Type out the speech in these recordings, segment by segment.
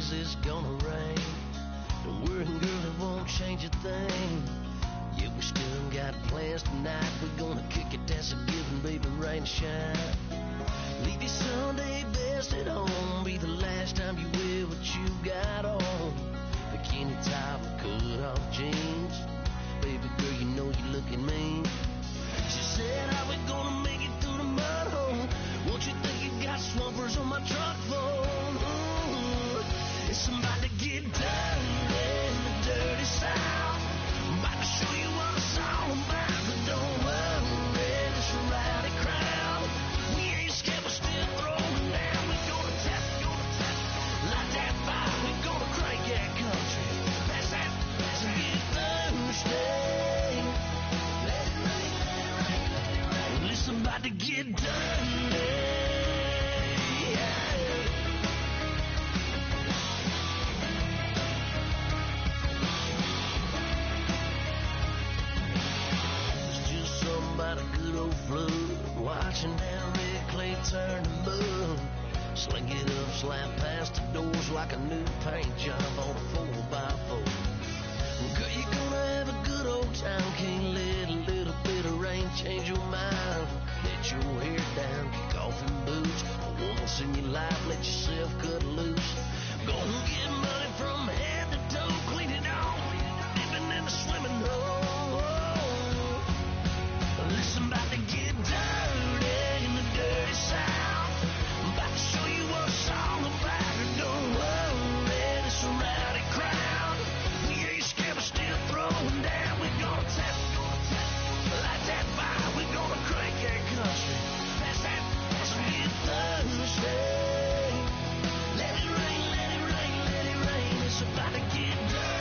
says it's gonna rain. Don't worry, girl, it won't change a thing. Yeah, we still got plans tonight. We're gonna kick it, that's a given, baby, rain or shine. Leave your Sunday best at home. Be the last time you wear what you got on. Bikini top and cut off jeans. Baby girl, you know you're looking mean. She said, how we gonna make it through the mud hole? Won't you think you got swampers on my truck phone? Ooh, it's about to get dirty in the dirty South. I'm about to show you what it's all about. But don't worry, it's a rowdy crowd. We ain't scared, we're still throwing down. We're gonna tap, light that fire. We're gonna crank that country. Pass that, and get Thursday. Let it rain, let it rain, let it rain. Well, it's about to get dirty. About a good old flood, watching down red clay turn to mud. Sling it up, slap past the doors like a new paint job on a 4x4. Girl, you're gonna have a good old time. Can't let a little bit of rain change your mind. Let your hair down, kick off in boots. Once in your life, let yourself cut loose. Go and get money from head to toe, clean it off, dipping in the swimming hole. Listen, about to get dirty in the dirty South. I'm about to show you what it's all about. And don't worry, it's a rowdy crowd. We ain't scared, we're still throwing down. We're gonna tap, light that fire. We're gonna crank that country. Pass that, so get Thursday. Let it rain, let it rain, let it rain. It's about to get dirty.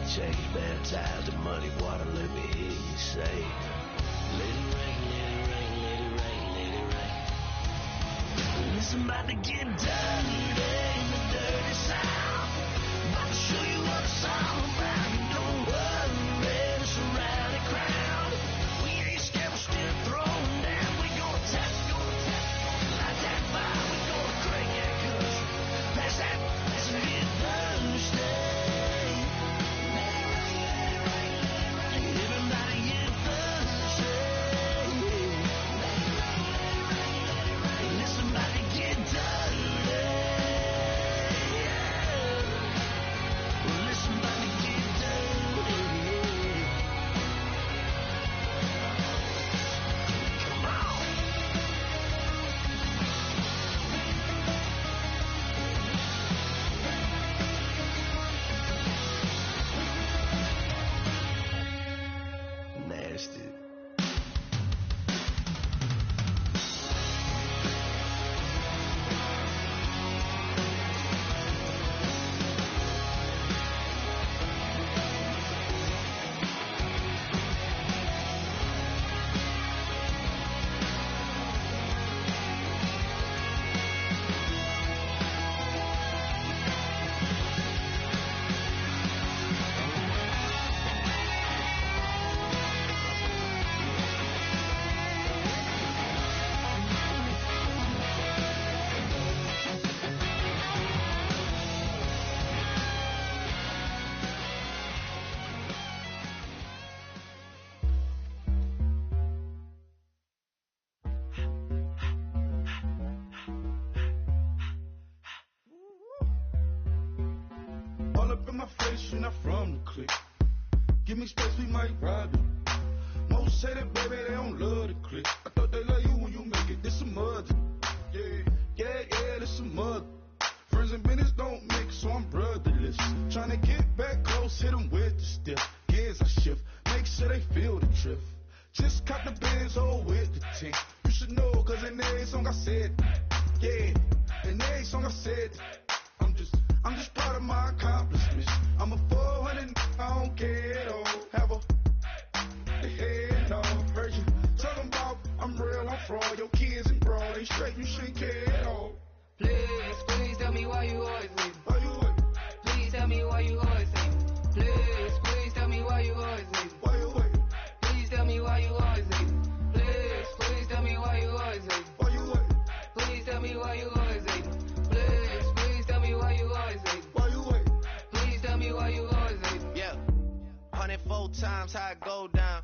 Change, baptized in muddy water, let me hear you say, let it rain, let it rain, let it rain, let it rain. Listen, about to get dirty in the dirty South. About to show you what it's all about. And don't worry, it's a rowdy crowd. We ain't scared, we're still throwing down. We gonna tap, light that fire. We gonna crank that country. Pass that, let's get Thursday. In my face, you're not from the clique. Give me space, we might rob it. Most say that, baby, they don't love the clique. I thought they love you when you make it. This some mud. Yeah, this some mud. Friends and business don't mix, so I'm brotherless. Tryna get back close, hit them with the stiff. Gears I shift, make sure they feel the drift. Just caught the Benz, oh, with the tank. You should know, cause in every song I said, yeah, in every song I said, I'm just proud of my accomplishments. I'm a 400, I don't care at all. Have a head on. Heard you talking about I'm real, I'm fraud. Your kids and broad, they straight, you shouldn't care at all. Please tell me why you always leave. Why you what? Please tell me why you always leave. run it 4 times, how it go down.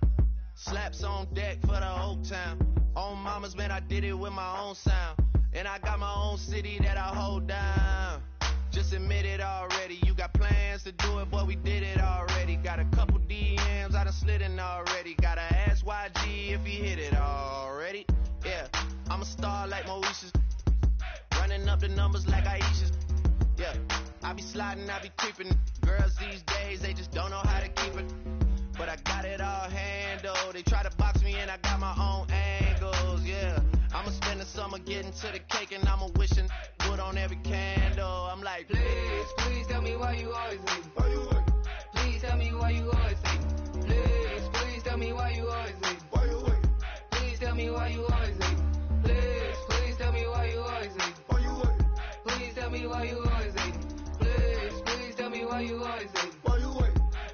Slaps on deck for the whole town. On mamas, man, I did it with my own sound. And I got my own city that I hold down. Just admit it already. You got plans to do it, but we did it already. Got a couple DMs, I done slid in already. Gotta ask YG if he hit it already. Yeah, I'm a star like Mauritius. Running up the numbers like Aisha's. Yeah, I be sliding, I be creeping. Girls these days, they just don't know how to keep it. But I got it all handled. They try to box me in, I got my own angles. Yeah, I'ma spend the summer getting to the cake, and I'ma wishing wood on every candle. I'm like, please, please tell me why you always hate. Why you wait? Please tell me why you always hate. Please, please tell me why you always hate. Why you wait? Please tell me why you always hate. Please, please tell me why you always hate. Why you wait? Please tell me why you always hate. Please, please tell me why you always hate. Why you wait?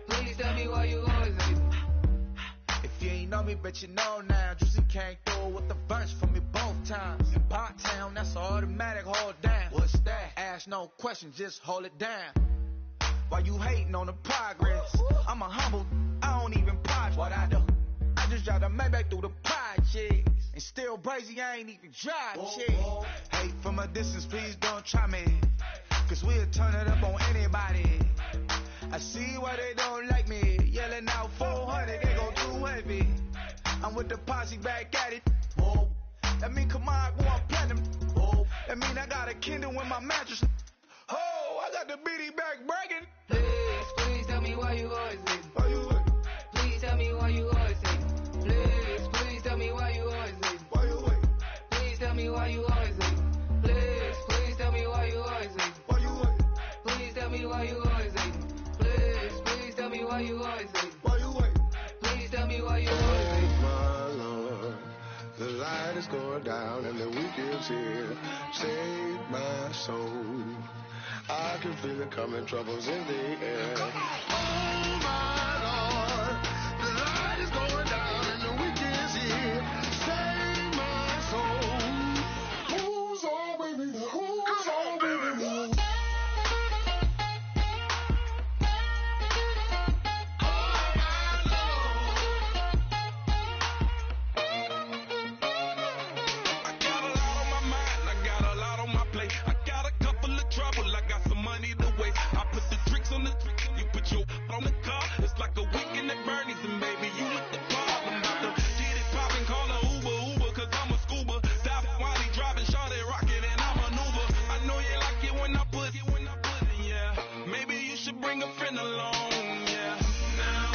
Please tell me why you always hate. If you ain't know me, but you know now. Juicy came through with the verse for me both times. In Bot Town, that's an automatic hold down. What's that? Ask no question, just hold it down. Why you hating on the progress? I'm a humble, I don't even pride what I do. I just drive the Maybach through the projects. And still brazy, I ain't even drive shit. Hate from a distance, please don't try me. Cause we'll turn it up on anybody. I see why they don't like me. Yelling out 400, they gon' too heavy. I'm with the posse back at it. That mean come on, go on platinum. That mean I got a Kindle in my mattress. Oh, I got the BD back breaking. Please, please tell me why you always hate. Why you wait? Please tell me why you always hate. Please, please tell me why you always hate. Why you wait? Please tell me why you always hate. Please, please tell me why you always hate. Why you wait? Please tell me why you always hate. Please, please tell me why you always hate. Why you wait? Please tell me why you always hate. My Lord, the light is going down and the week is here. Save my soul. I can feel it coming, troubles in the air. Oh my Lord, the light is going down and the week is here. Save my soul. Who's on with me? Who's on with me? On the car, it's like a weekend at Bernie's, and baby, you look the part. I'm about to get it poppin', call a Uber, cause I'm a scuba. Dive while he driving, shot it, rockin', and I maneuver. I know you like it when I put it, yeah. Maybe you should bring a friend along, yeah. Now,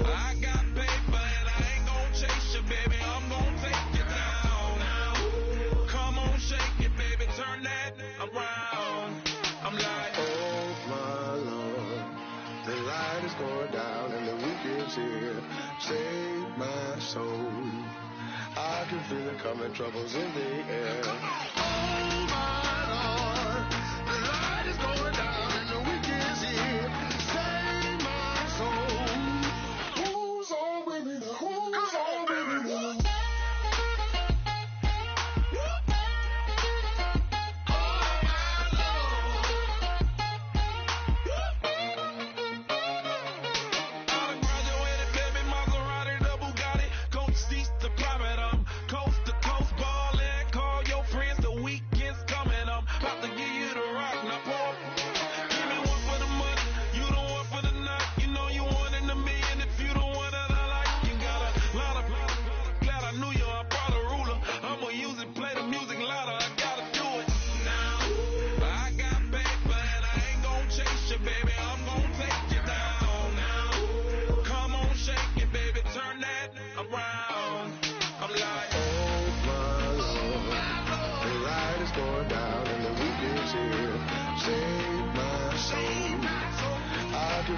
I got paper, and I ain't gon' chase you, baby, I'm gon' take you down. Now, come on, shake it, baby, turn that around. I'm like, Oh my Lord, the light is going down and the week is here. Save my soul. I can feel it coming, troubles in the air. Oh my Lord, the light is going down and the week is here. Save my soul. Who's on with me? Who's on with me?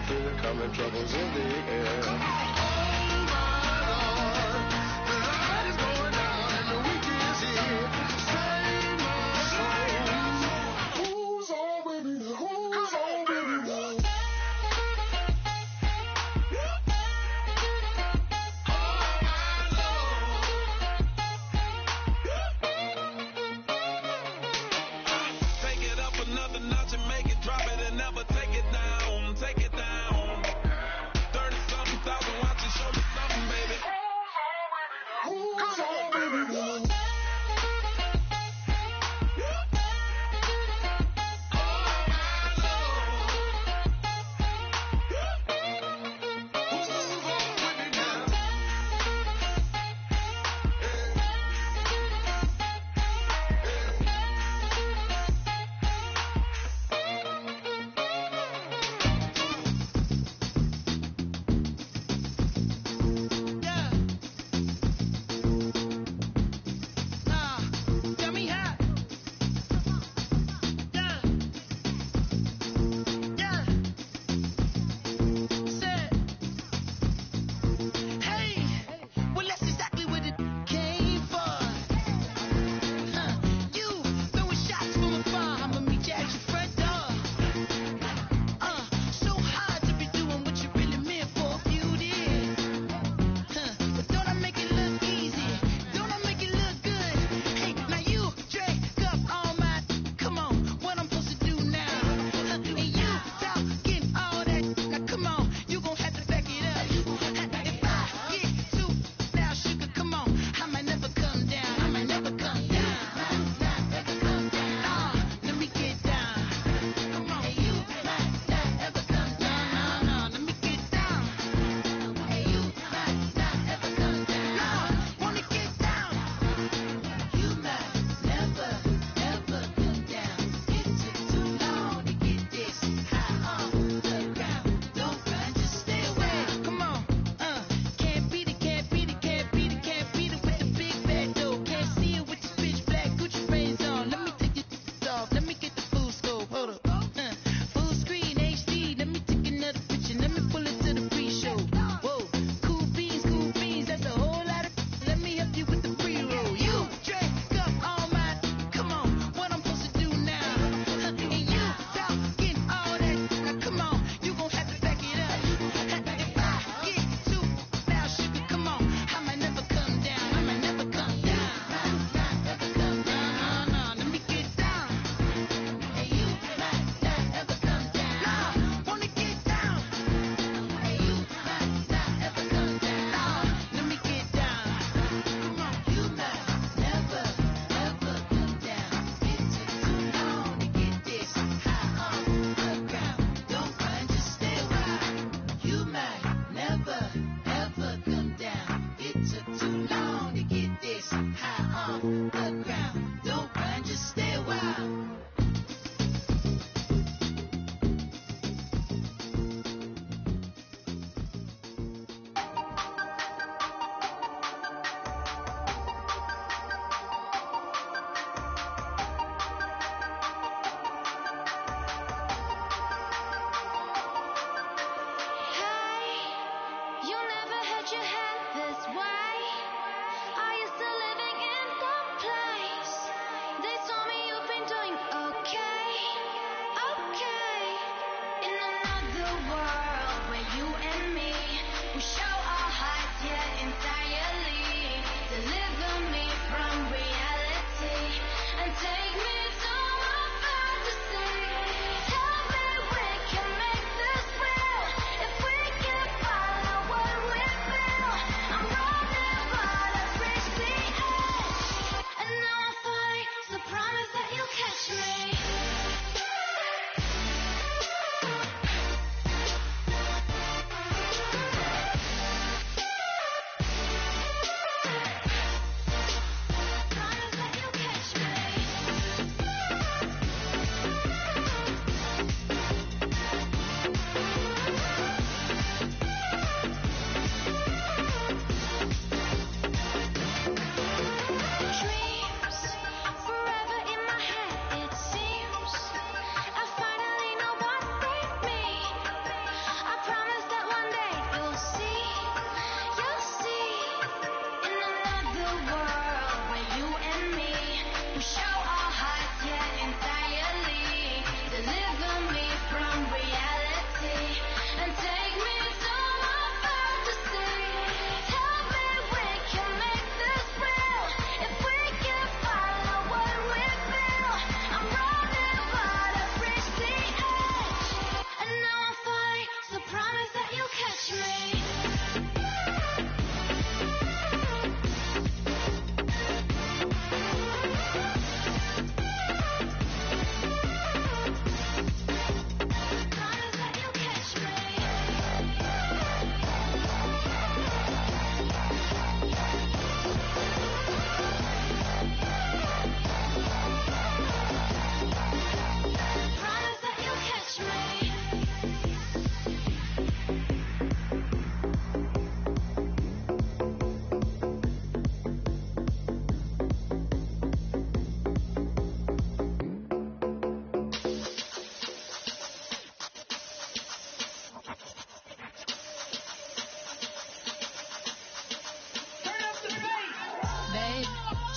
Feel it coming, troubles in the air. Oh my Lord, the light is going down and the week is here. Save my soul. Who's on with me? Who's on with me? take it up another notch and make it drop it and never take it down. Take it down. 30 never, ever come down. It took too long to get this high on the ground. Don't run, just stay a while.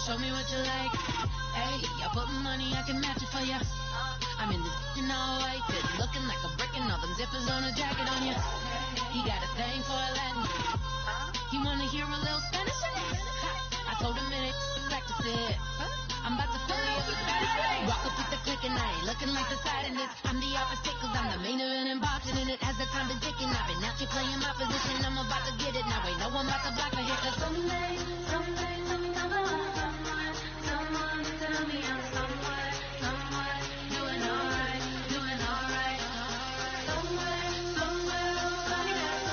Show me what you like. Hey, I put money, I can match it for ya. I'm in this in all white, looking like a brick and all them zippers on a jacket on ya. He got a thing for a Latin. He wanna hear a little Spanish? I told him it, practice it. I'm about to fill you up with Spanish. Rock up with the click and I ain't looking like the side in this. I'm the opposite cause I'm the main event and boxing in it. As the time been ticking, I've been out here playing my position. I'm about to get it now. Ain't no one about to block me here cause someday, tell me someone tell me I'm somewhere, doing alright. Somewhere, somebody that's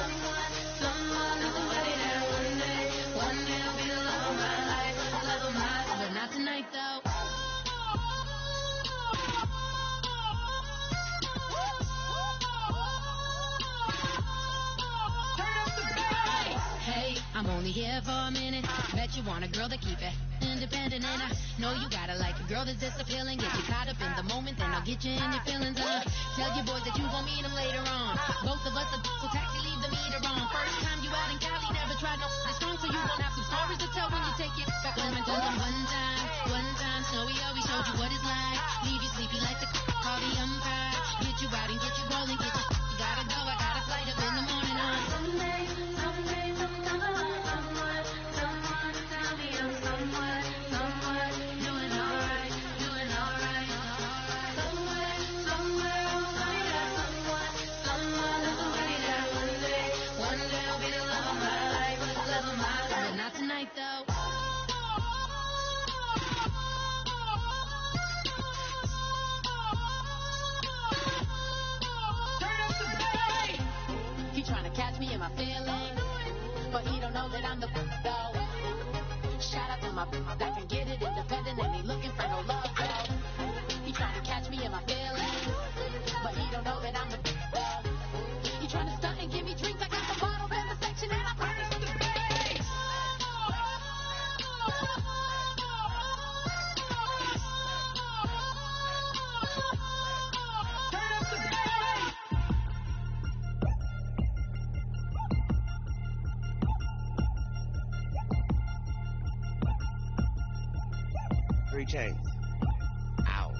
somebody that one day will be the love of my life, but not tonight though. Hey, I'm only here for a minute. Bet you want a girl to keep it independent, and I know you gotta like a girl that's this appealing. Get you caught up in the moment, then I'll get you in your feelings. Tell your boys that you gon' meet them later on. Both of us are so taxi, leave the meter on. First time you out in Cali, never tried no this strong, so you gon' have some stories to tell when you take it back home and tell them one time, Snowy always showed you what it's like. Leave you sleepy like the call the umpire. Get you out and get you rolling, get you gotta go. I got a flight up in the morning on someday, someone tell me I'm somewhere, doing alright. Somewhere, somebody that one day will be the but he don't know that I'm the though. Shout out to my that can get it independent and he looking for no love though. He trying to catch me in my feelings, but he don't know that I'm the though. He trying to stunt and give me drinks. I got the bottle in the section and I promise for the face. Chains. Ow.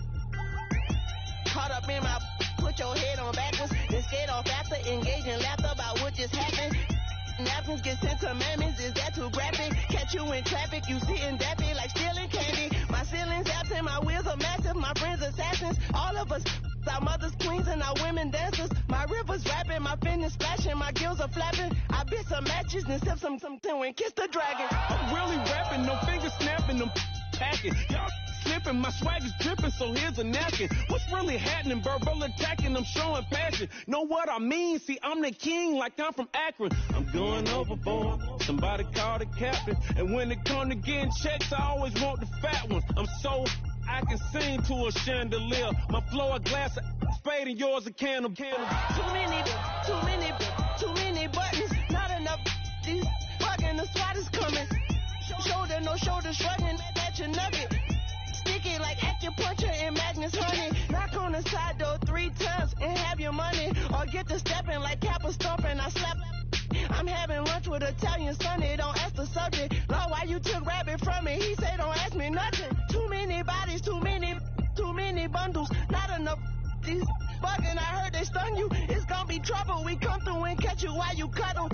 Caught up in my, put your head on backwards, then skate off after, engage in laughter about what just happened. Napkins get sent to mammies, is that too graphic? Catch you in traffic, you sitting dappy like stealing candy. My ceiling's absent, my wheels are massive, my friends assassins. All of us, our mothers queens and our women dancers. My rivers rapping, my finish splashing, my gills are flapping. I bit some matches and sip something and kiss the dragon. I'm really rapping, no fingers snapping, them packing. Y'all slipping, my swag is dripping, so here's a napkin. What's really happening? Verbal attacking, I'm showing passion. Know what I mean? See, I'm the king like I'm from Akron. I'm going overboard. Somebody call the captain. And when it come to getting checks, I always want the fat ones. I'm so I can sing to a chandelier. My flow a glass of spade and yours a can of candle. Too many buttons. Not enough. These fucking the SWAT is coming. Shoulder, no shoulder shrugging at your nugget. Sticky like acupuncture and Magnus honey. Knock on the side door 3 times and have your money. Or get to stepping like Kappa stomping. I slap. I'm having lunch with Italian Sonny. Don't ask the subject. Lord, why you took rabbit from me? He say don't ask me nothing. Too many bodies, too many bundles. Not enough. These bugging, I heard they stun you. It's gonna be trouble. We come through and catch you while you cuddle.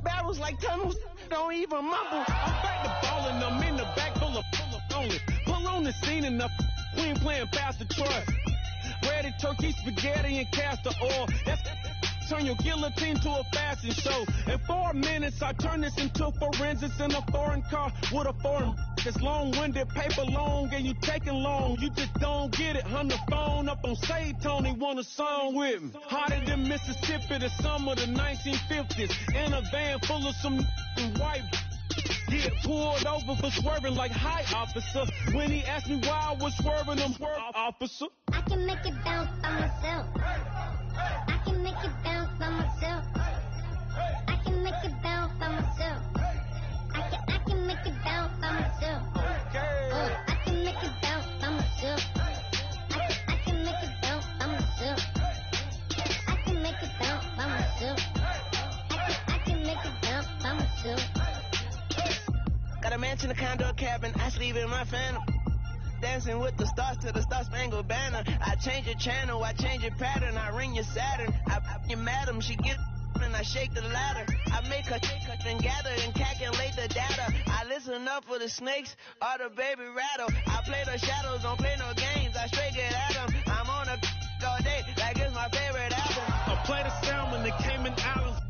Barrels like tunnels. Don't even mumble. I'm back to ballin', I'm in the back full of only. Pull on the scene and the queen playing Pastor Troy. Breaded turkey, spaghetti, and castor oil. That's turn your guillotine to a fashion show. In 4 minutes, I turn this into forensics in a foreign car with a foreign. It's long-winded, paper long, and you taking long. You just don't get it. On the phone up on Say Tony, want a song with me. Hotter than Mississippi, the summer of the 1950s. In a van full of some white. Get pulled over for swerving like hi, officer. When he asked me why I was swerving, I'm swerve, officer. I can make it bounce by myself. I can make it bounce by myself. I can make it bounce by myself. I can make it bounce by myself. I can make it bounce by myself. I can make it bounce by myself. I can make it bounce by myself. I can make it bounce by myself. Got a mansion, a condo, a cabin, I sleep in my phantom. Dancing with the stars to the Star-Spangled Banner. I change your channel, I change your pattern. I ring your Saturn, I your madam. She get and I shake the ladder. I make her and gather and calculate the data. I listen up for the snakes or the baby rattle. I play the shadows, don't play no games. I straight get at them. I'm on a all day like it's my favorite album. I play the salmon, the Cayman Islands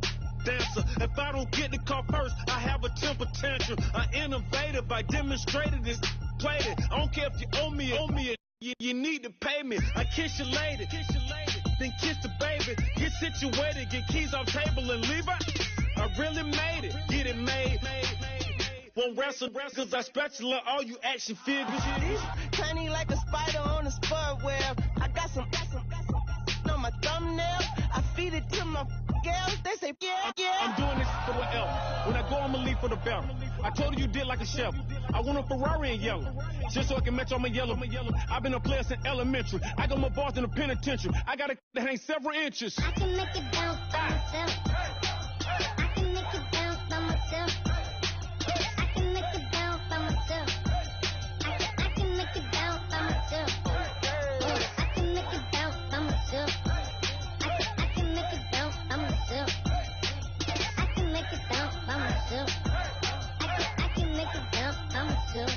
dancer. If I don't get the car first, I have a temper tantrum. I innovated by demonstrating this. Played it. I don't care if you owe me it. You need to pay me. I kiss your lady, then kiss the baby. Get situated, get keys off table and leave her. I really made it, get it made. Won't wrestle, cause I spatula all you action figures. Tiny like a spider on a spud web. I got some on my thumbnail. I feed it to my girls. They say, yeah. I'm doing this for the L. When I go, I'ma leave for the bell. I told her you did like a shovel. I want a Ferrari in yellow, just so I can match all my yellow. I've been a player since elementary. I got my bars in the penitentiary. I got to hang several inches. I can make it bounce by myself. I can make it bounce by myself. I can make it bounce by myself. I can make it bounce by myself. I can make it bounce by myself. I can make it bounce by myself. I can make it bounce by myself. I can make it bounce by myself.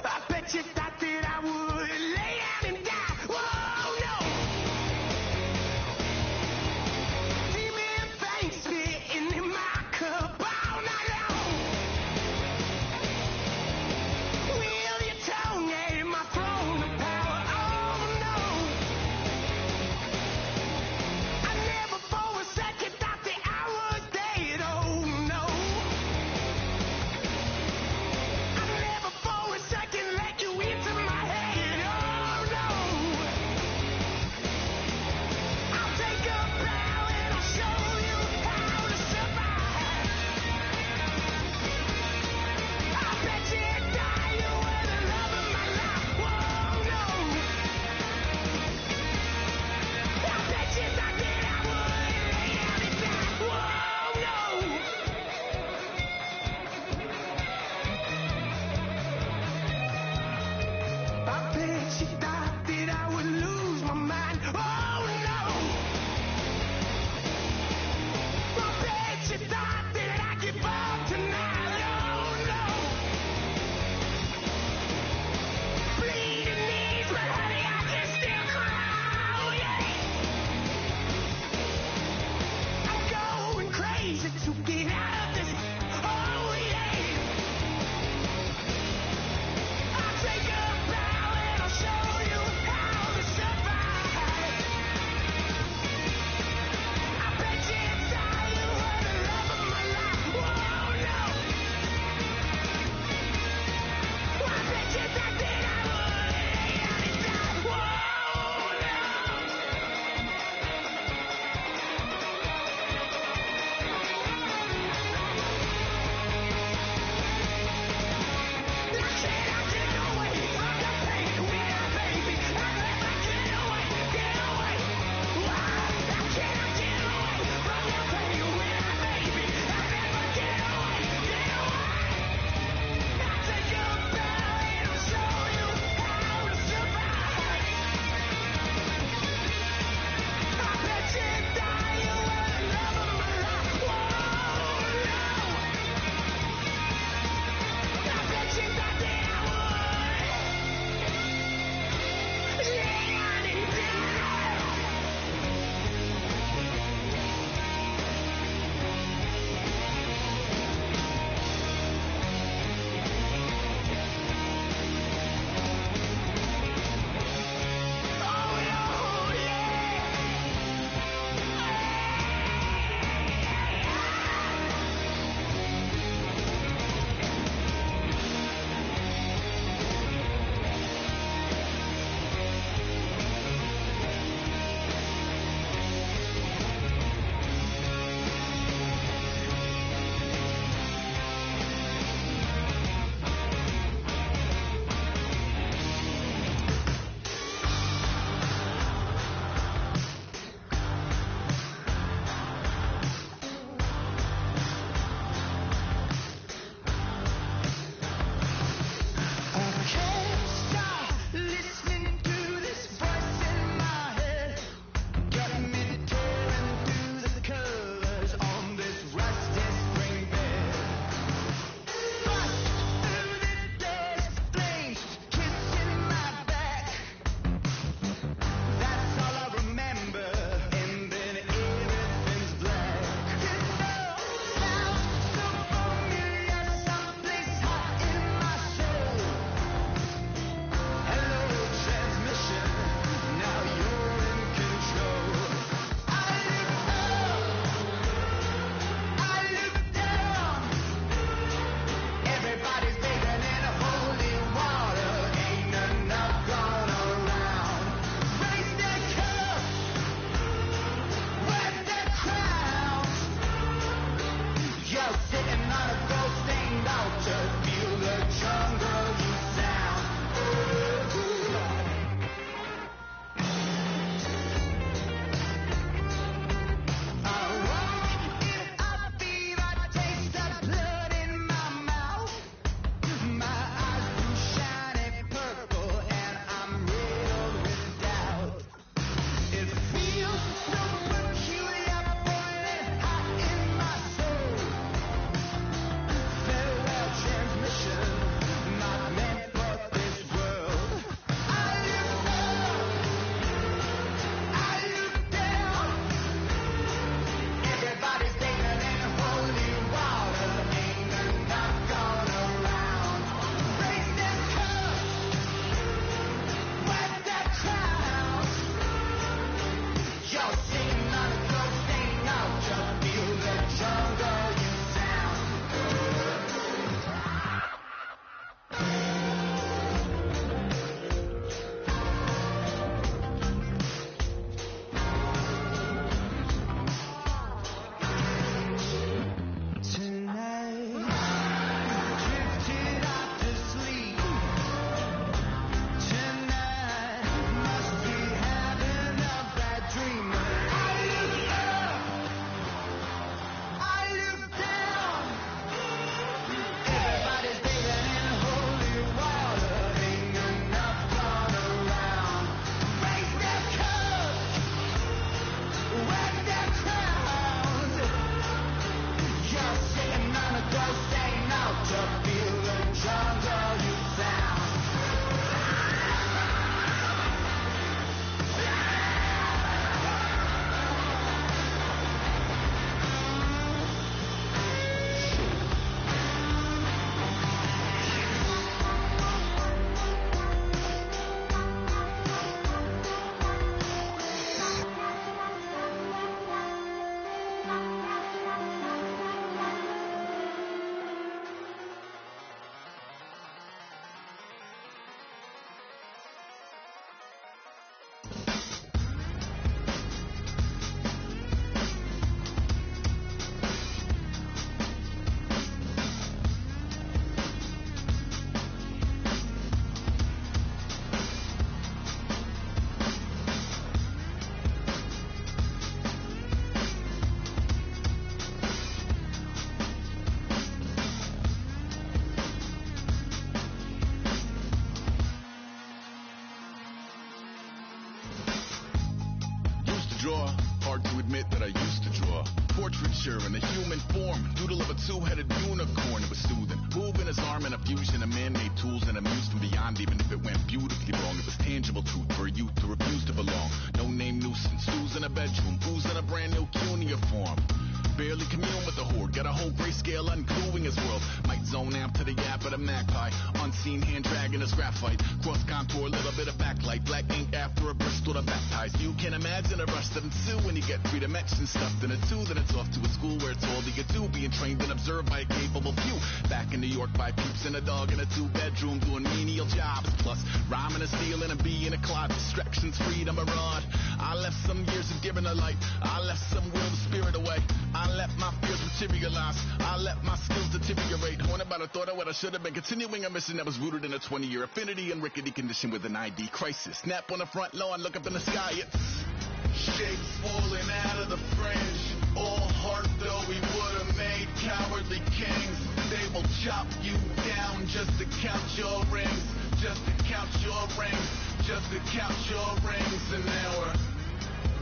I bet you thought that I would lay down and die. Whoa, no. See me and face me. creature in a human form, doodle of a two-headed unicorn. It was soothing, moving his arm in a fusion of man-made tools and amused from beyond. Even if it went beautifully wrong, it was tangible truth for a youth to refuse to belong. No name nuisance, who's in a bedroom, who's in a brand new cuneiform. Barely commune with the horde, got a whole grayscale ungluing his world. Might zone amp to the yap of the magpie, unseen hand dragging his graphite. Cross contour, little bit of backlight, black ink after a Bristol to baptize. You can imagine a rush that ensue when you get 3 dimensions stuffed in a 2. Then it's off to a school where it's all you get to, being trained and observed by a capable few. Back in New York by peeps and a dog in a 2-bedroom doing menial jobs. Plus rhyming and stealing and being a clot, distractions, freedom, a rod. I left some years of giving a light, I left some will the spirit away. I let my fears materialize, I let my skills deteriorate. Haunted by the thought of what I should have been, continuing a mission that was rooted in a 20-year affinity and rickety condition with an ID crisis. Snap on the front lawn, look up in the sky, it's shapes falling out of the fringe. All heart though we would have made cowardly kings. They will chop you down just to count your rings, just to count your rings, just to count your rings. And now we're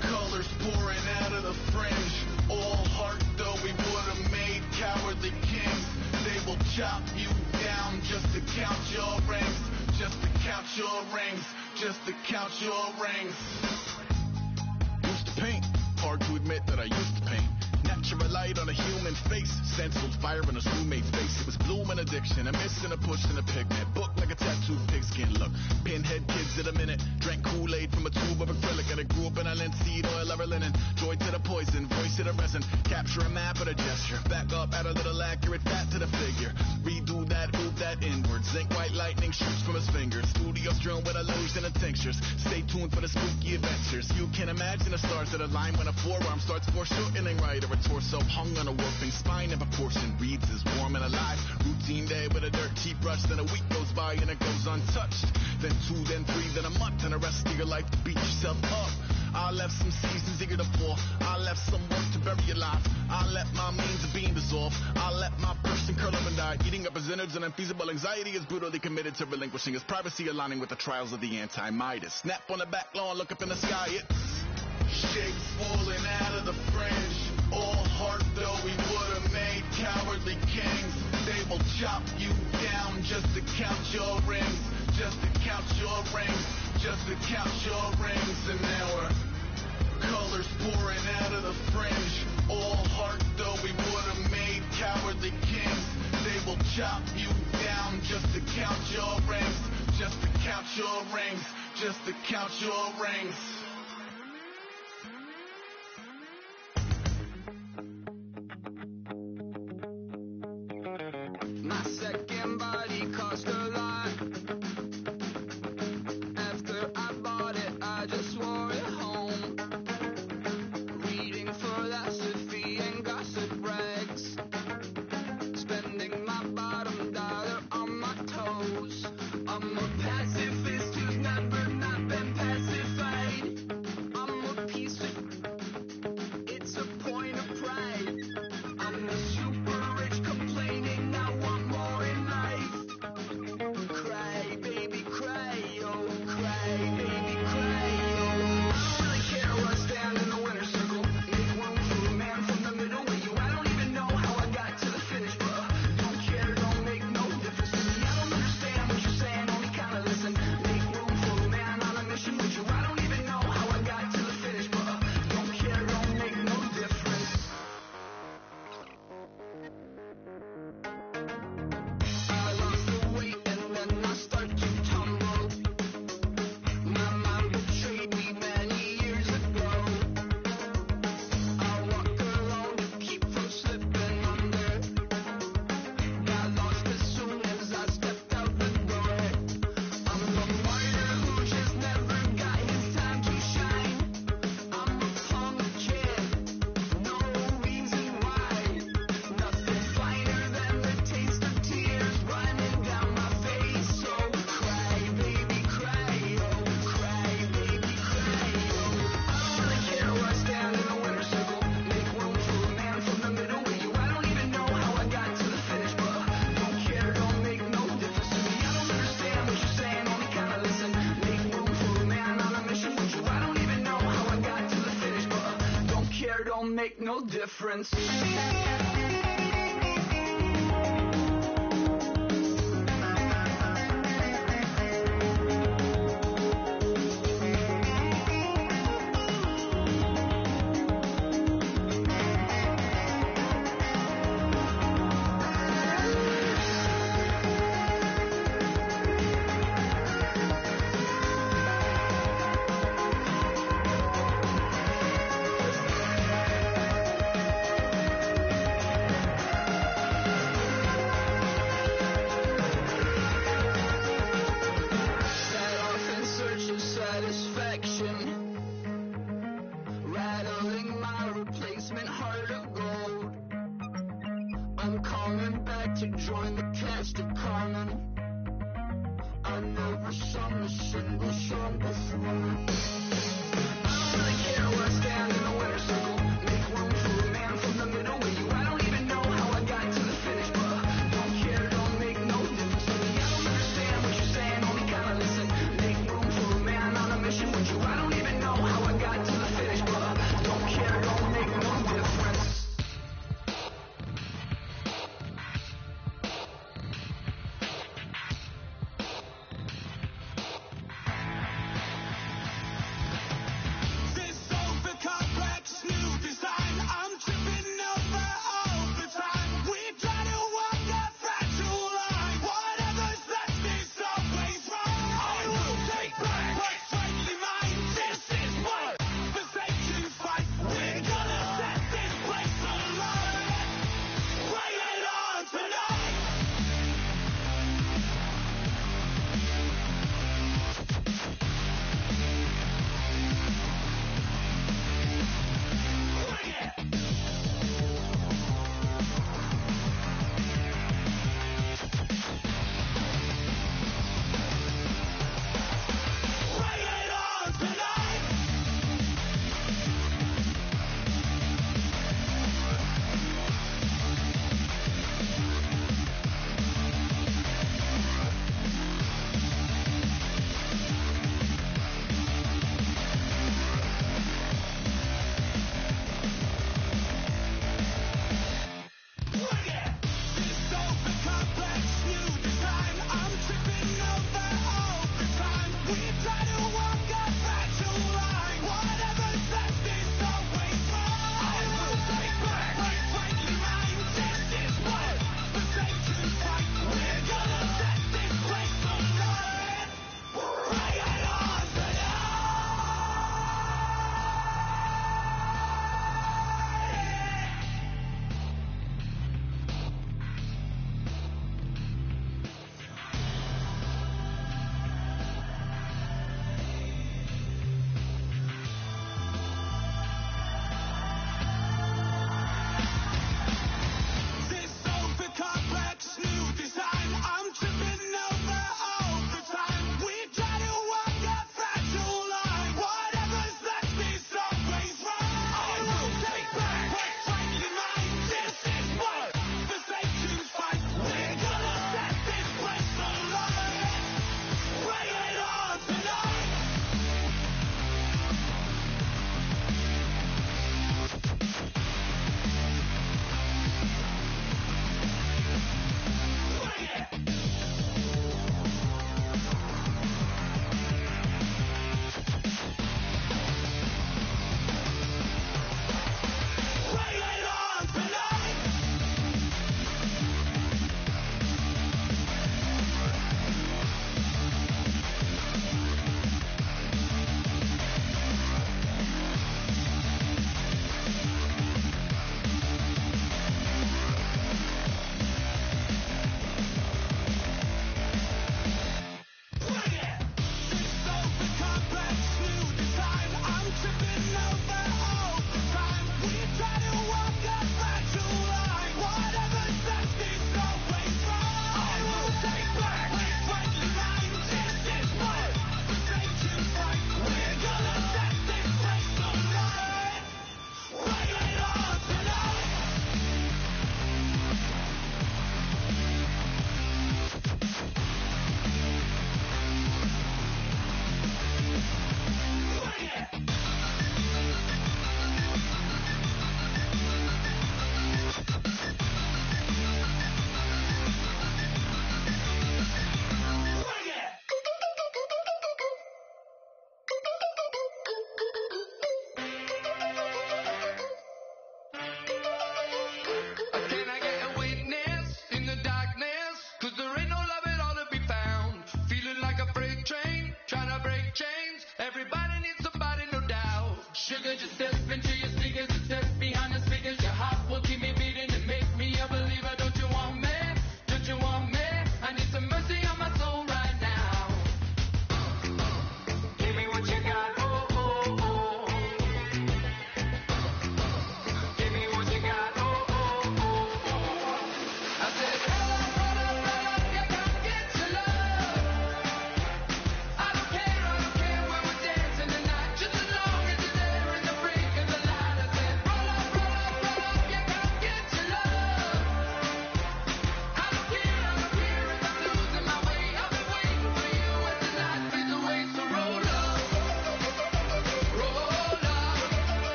colors pouring out of the fringe. All heart though we would have made cowardly kings. They will chop you down just to count your rings, just to count your rings, just to count your rings. Used to paint, hard to admit that I used to paint. Natural light on a human face, stenciled fire in a roommate's face. It was bloom and addiction, a miss and a push and a pigment. Book like a tattooed pigskin look. Pinhead kids at a minute, drank Kool-Aid from a tube of acrylic, and I grew up in a linseed oil or a linen. Joy to the poison, voice to the resin. Capture a map of a gesture, back up, add a little accurate fat to the figure. Redo that, move that inward. Zinc white lightning shoots from his fingers. Studio strewn with illusion and tinctures. Stay tuned for the spooky adventures. You can imagine the stars that align when a forearm starts foreshortening right, or a torso hung on a warping spine in proportion. Reads as warm and alive. Routine day with a dirt cheap brush. Then a week goes by and it goes untouched. Then 2, then 3, then a month, and the rest of your life to beat yourself up. I left some seasons eager to fall. I left some work to bury alive. I let my means of being dissolve. I let my person curl up and die. Eating up his innards and unfeasible anxiety is brutally committed to relinquishing his privacy, aligning with the trials of the anti-Midas. Snap on the back lawn, look up in the sky. It's shapes falling out of the fringe. All heart though we would have made cowardly kings. They will chop you down just to count your rings, just to count your rings, just to count your rings. And now we're colors pouring out of the fringe. All heart though we would have made cowardly kings. They will chop you down just to count your rings, just to count your rings, just to count your rings. My second body cost a lot. After I bought it, I just wore it home. Reading philosophy and gossip rags. Spending my bottom dollar on my toes. I'm a pacifist who's never not been pacified. I'm a piece of... It's a point of pride. I'm a super rich complaining I want more in life. make no difference.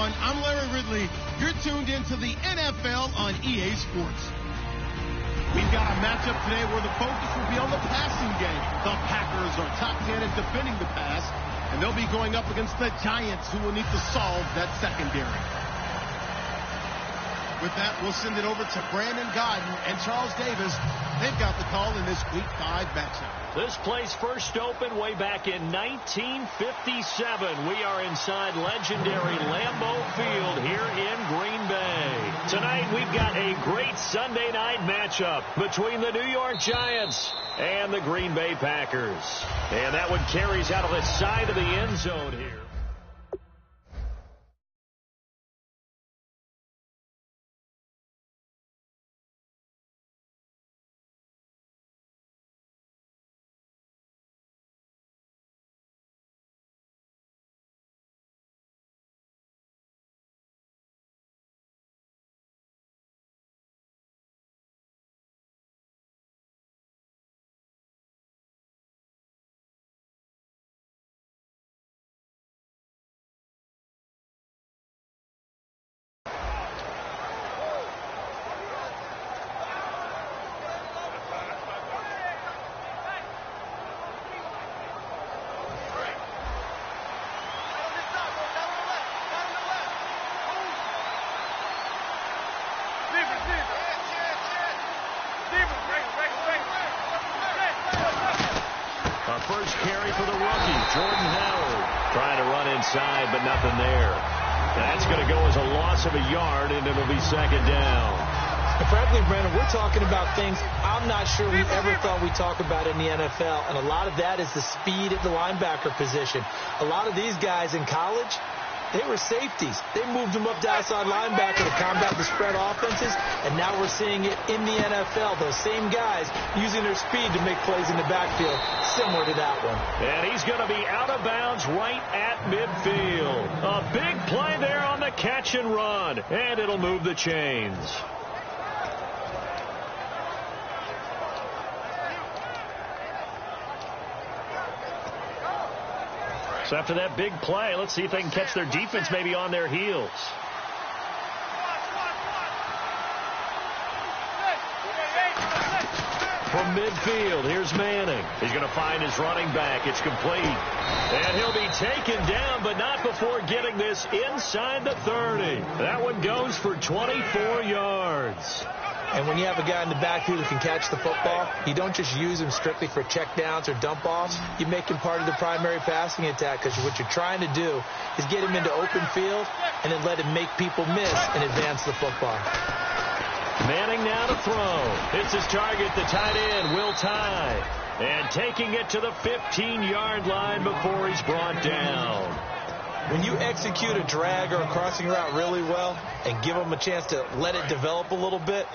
everyone. I'm Larry Ridley. You're tuned into the NFL on EA Sports. We've got a matchup today where the focus will be on the passing game. The Packers are top 10 at defending the pass, and they'll be going up against the Giants, who will need to solve that secondary. With that, we'll send it over to Brandon Godden and Charles Davis. They've got the call in this Week 5 matchup. This place first opened way back in 1957. We are inside legendary Lambeau Field here in Green Bay. Tonight, we've got a great Sunday night matchup between the New York Giants and the Green Bay Packers. And that one carries out of the side of the end zone here. First carry for the rookie, Jordan Howard. Trying to run inside, but nothing there. That's going to go as a loss of a yard, and it'll be second down. And frankly, Brandon, we're talking about things I'm not sure we ever thought we'd talk about in the NFL, and a lot of that is the speed at the linebacker position. A lot of these guys in college, they were safeties. They moved them up to outside linebacker to combat the spread offenses, and now we're seeing it in the NFL. Those same guys using their speed to make plays in the backfield, similar to that one. And he's going to be out of bounds right at midfield. A big play there on the catch and run, and it'll move the chains. So after that big play, let's see if they can catch their defense maybe on their heels. From midfield, here's Manning. He's going to find his running back. It's complete. And he'll be taken down, but not before getting this inside the 30. That one goes for 24 yards. And when you have a guy in the backfield who can catch the football, you don't just use him strictly for checkdowns or dump-offs. You make him part of the primary passing attack, because what you're trying to do is get him into open field and then let him make people miss and advance the football. Manning now to throw. It's his target, the tight end, Will Tye. And taking it to the 15-yard line before he's brought down. When you execute a drag or a crossing route really well and give them a chance to let it develop a little bit,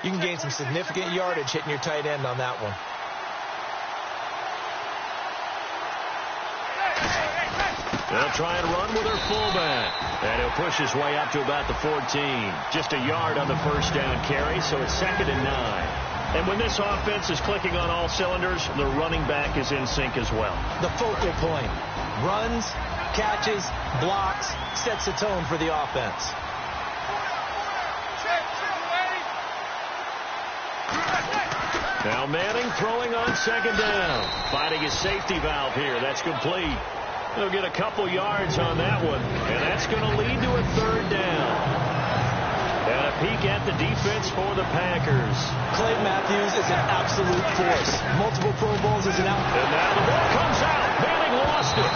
you can gain some significant yardage hitting your tight end on that one. They'll try and run with their fullback. And he'll push his way up to about the 14. Just a yard on the first down carry, so it's 2nd and 9. And when this offense is clicking on all cylinders, the running back is in sync as well. The focal point. Runs, catches, blocks, sets a tone for the offense. Now Manning throwing on 2nd down. Finding his safety valve here. That's complete. They'll get a couple yards on that one, and that's going to lead to a 3rd down. And a peek at the defense for the Packers. Clay Matthews is an absolute force. Multiple Pro Bowls as an out. And now the ball comes out. Manning lost it.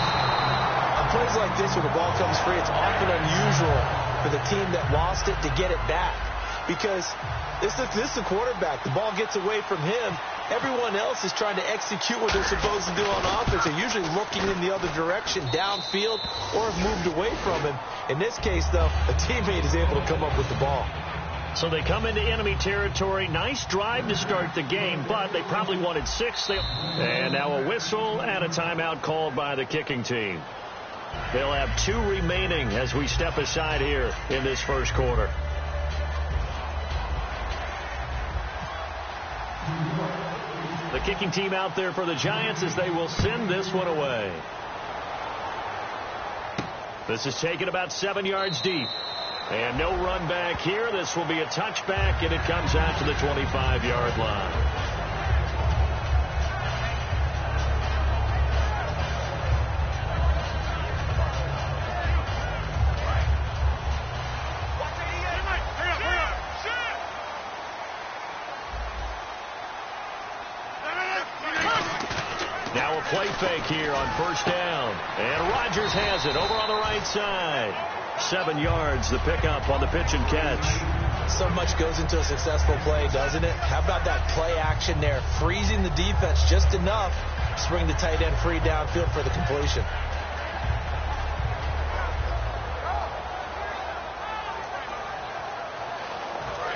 On plays like this where the ball comes free, it's often unusual for the team that lost it to get it back. Because this is the quarterback. The ball gets away from him. Everyone else is trying to execute what they're supposed to do on offense. They're usually looking in the other direction, downfield, or have moved away from him. In this case, though, a teammate is able to come up with the ball. So they come into enemy territory. Nice drive to start the game, but they probably wanted 6. And now a whistle and a timeout called by the kicking team. They'll have 2 remaining as we step aside here in this first quarter. The kicking team out there for the Giants as they will send this one away. This is taken about 7 yards deep. And no run back here. This will be a touchback, and it comes out to the 25-yard line. Now a play fake here on first down. And Rodgers has it over on the right side. 7 yards, the pickup on the pitch and catch. So much goes into a successful play, doesn't it? How about that play action there? Freezing the defense just enough to bring the tight end free downfield for the completion.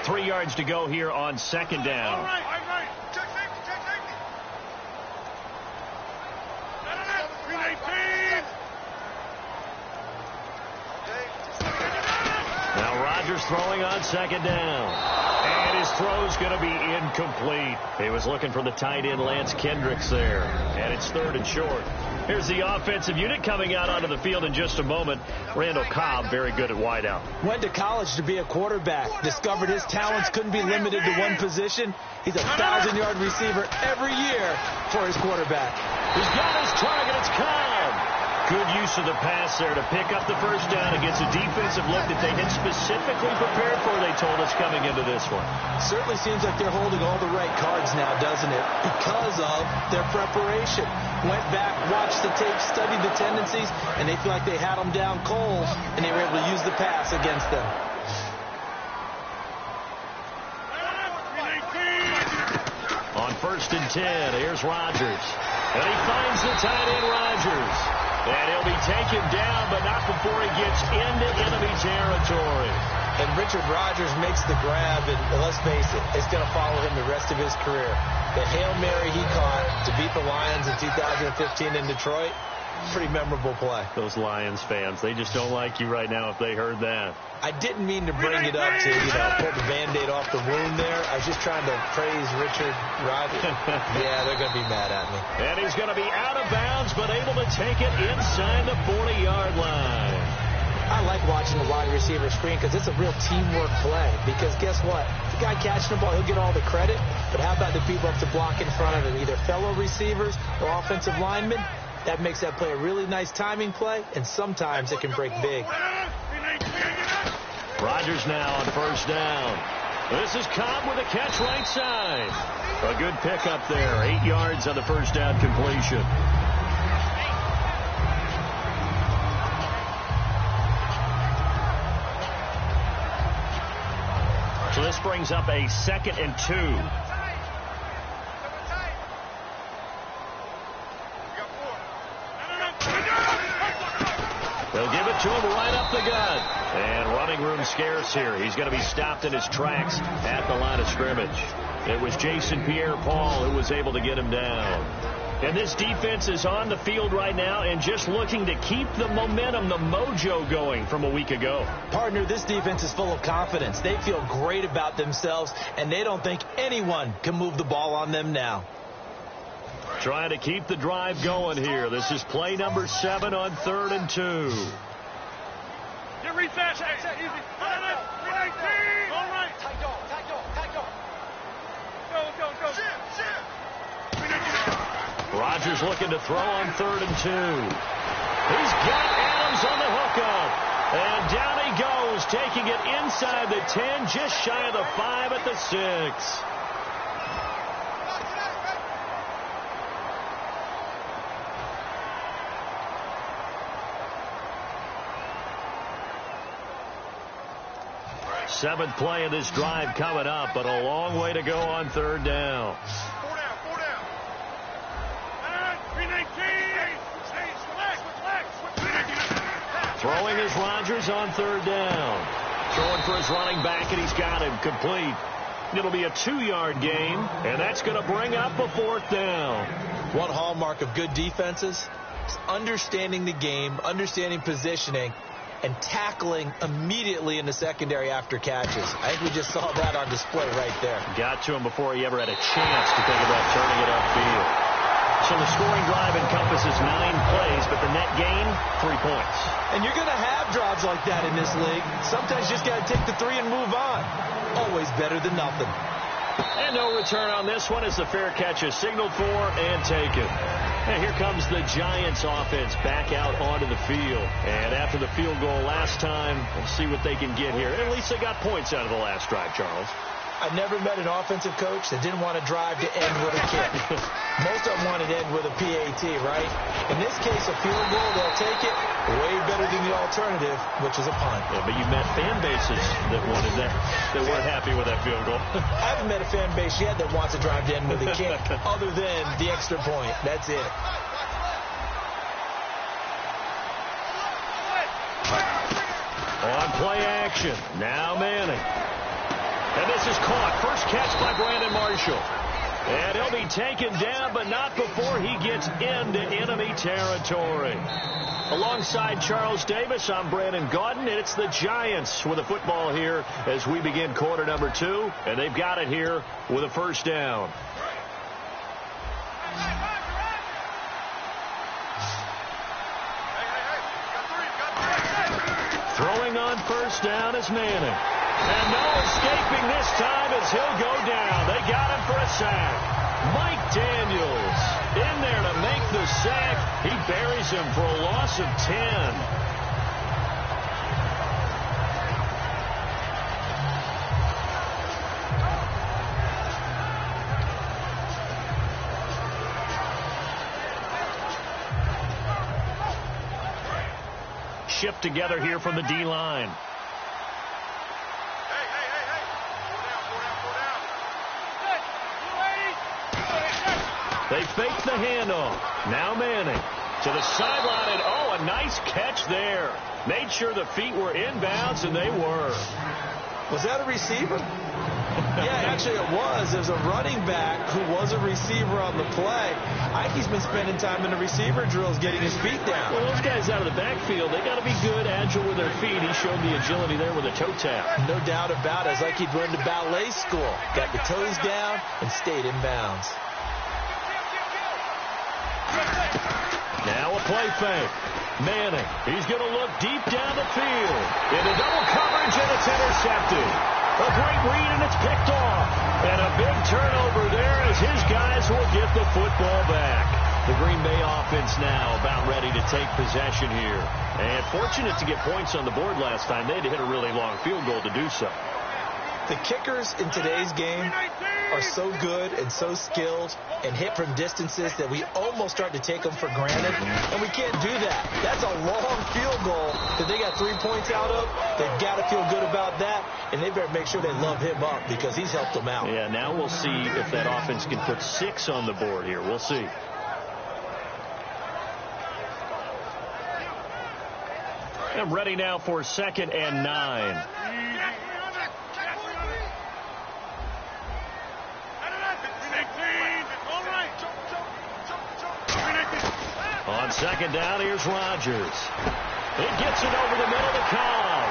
Three yards to go here on second down. All right. Check safety. Now Rodgers throwing on second down. And his throw's going to be incomplete. He was looking for the tight end Lance Kendricks there. And it's third and short. Here's the offensive unit coming out onto the field in just a moment. Randall Cobb, very good at wideout. Went to college to be a quarterback. Discovered his talents couldn't be limited to one position. He's a 1,000-yard receiver every year for his quarterback. He's got his target. It's Cobb. Good use of the pass there to pick up the first down against a defensive look that they had specifically prepared for, they told us, coming into this one. Certainly seems like they're holding all the right cards now, doesn't it? Because of their preparation. Went back, watched the tape, studied the tendencies, and they feel like they had them down cold, and they were able to use the pass against them. On 1st and 10, here's Rodgers. And he finds the tight end Rodgers. And he'll be taken down, but not before he gets into enemy territory. And Richard Rodgers makes the grab, and let's face it, it's going to follow him the rest of his career. The Hail Mary he caught to beat the Lions in 2015 in Detroit, pretty memorable play. Those Lions fans, they just don't like you right now if they heard that. I didn't mean to bring it up to, pull the Band-Aid off the wound there. I was just trying to praise Richard Rodgers. Yeah, they're going to be mad at me. And he's going to be out of bounds, but able to take it inside the 40-yard line. I like watching the wide receiver screen because it's a real teamwork play. Because guess what? The guy catching the ball, he'll get all the credit. But how about the people up to block in front of him, either fellow receivers or offensive linemen? That makes that play a really nice timing play, and sometimes it can break big. Rodgers now on first down. This is Cobb with a catch right side. A good pickup there. 8 yards on the first down completion. So this brings up a 2nd and 2. They'll give it to him right up the gut. And running room scarce here. He's going to be stopped in his tracks at the line of scrimmage. It was Jason Pierre-Paul who was able to get him down. And this defense is on the field right now and just looking to keep the momentum, the mojo going from a week ago. Partner, this defense is full of confidence. They feel great about themselves, and they don't think anyone can move the ball on them now. Trying to keep the drive going here. This is play number 7 on 3rd and 2. Get read fast. Easy. All right. Tight dog. Go. Rodgers looking to throw on 3rd and 2. He's got Adams on the hookup. And down he goes, taking it inside the 10, just shy of the 5 at the 6. Seventh play of this drive coming up, but a long way to go on 3rd down. 4 down. Throwing is Rodgers on 3rd down. Throwing for his running back, and he's got him complete. It'll be a 2-yard gain, and that's going to bring up a 4th down. One hallmark of good defenses is understanding the game, understanding positioning, and tackling immediately in the secondary after catches. I think we just saw that on display right there. Got to him before he ever had a chance to think about turning it upfield. So the scoring drive encompasses 9 plays, but the net gain, 3 points. And you're going to have drives like that in this league. Sometimes you just got to take the 3 and move on. Always better than nothing. And no return on this one as the fair catch is signaled for and taken. And here comes the Giants offense back out onto the field. And after the field goal last time, we'll see what they can get here. At least they got points out of the last drive, Charles. I've never met an offensive coach that didn't want to drive to end with a kick. Most of them want to end with a PAT, right? In this case, a field goal, they'll take it. Way better than the alternative, which is a punt. Yeah, but you met fan bases that wanted that weren't happy with that field goal. I haven't met a fan base yet that wants to drive to end with a kick other than the extra point. That's it. On play action. Now Manning. And this is caught. First catch by Brandon Marshall. And he'll be taken down, but not before he gets into enemy territory. Alongside Charles Davis, I'm Brandon Gaudin, and it's the Giants with the football here as we begin quarter number 2. And they've got it here with a first down. Throwing on first down is Manning. And no escaping this time as he'll go down. They got him for a sack. Mike Daniels in there to make the sack. He buries him for a loss of 10. Shipped together here from the D-line. They fake the handoff. Now Manning to the sideline, and oh, a nice catch there. Made sure the feet were inbounds, and they were. Was that a receiver? Yeah, actually it was. There's a running back who was a receiver on the play. Ike's been spending time in the receiver drills getting his feet down. Well, those guys out of the backfield, they got to be good, agile with their feet. He showed the agility there with a toe tap. No doubt about it. It's like he'd run to ballet school. Got the toes down and stayed in bounds. Now a play fake. Manning, he's going to look deep down the field. Into double coverage, and it's intercepted. A great read, and it's picked off. And a big turnover there as his guys will get the football back. The Green Bay offense now about ready to take possession here. And fortunate to get points on the board last time. They had to hit a really long field goal to do so. The kickers in today's game are so good and so skilled and hit from distances that we almost start to take them for granted, and we can't do that. That's a long field goal that they got 3 points out of. They've got to feel good about that, and they better make sure they love him up because he's helped them out. Yeah, now we'll see if that offense can put 6 on the board here. We'll see. I'm ready now for 2nd and 9. On 2nd down, here's Rodgers. He gets it over the middle to Cobb.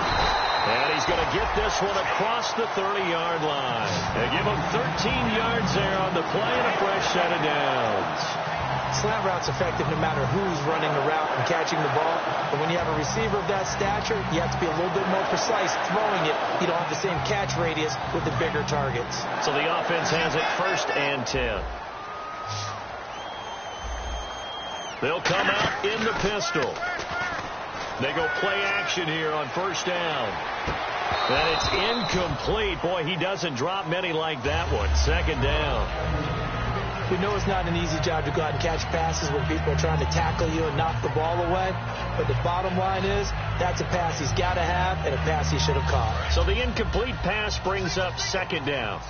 And he's going to get this one across the 30-yard line. They give him 13 yards there on the play and a fresh set of downs. Slant route's effective no matter who's running the route and catching the ball. But when you have a receiver of that stature, you have to be a little bit more precise throwing it. You don't have the same catch radius with the bigger targets. So the offense has it 1st and 10. They'll come out in the pistol. They go play action here on 1st down. And it's incomplete. Boy, he doesn't drop many like that one. 2nd down. We know it's not an easy job to go out and catch passes when people are trying to tackle you and knock the ball away. But the bottom line is, that's a pass he's got to have and a pass he should have caught. So the incomplete pass brings up 2nd down.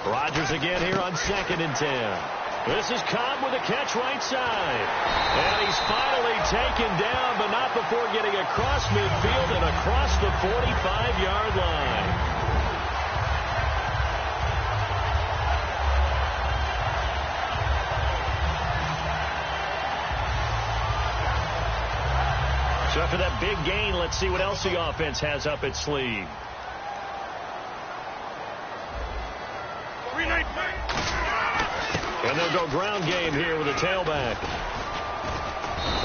Rodgers again here on 2nd and 10. This is Cobb with a catch right side. And he's finally taken down, but not before getting across midfield and across the 45-yard line. So So after that big gain, let's see what else the offense has up its sleeve. And they'll go ground game here with a tailback.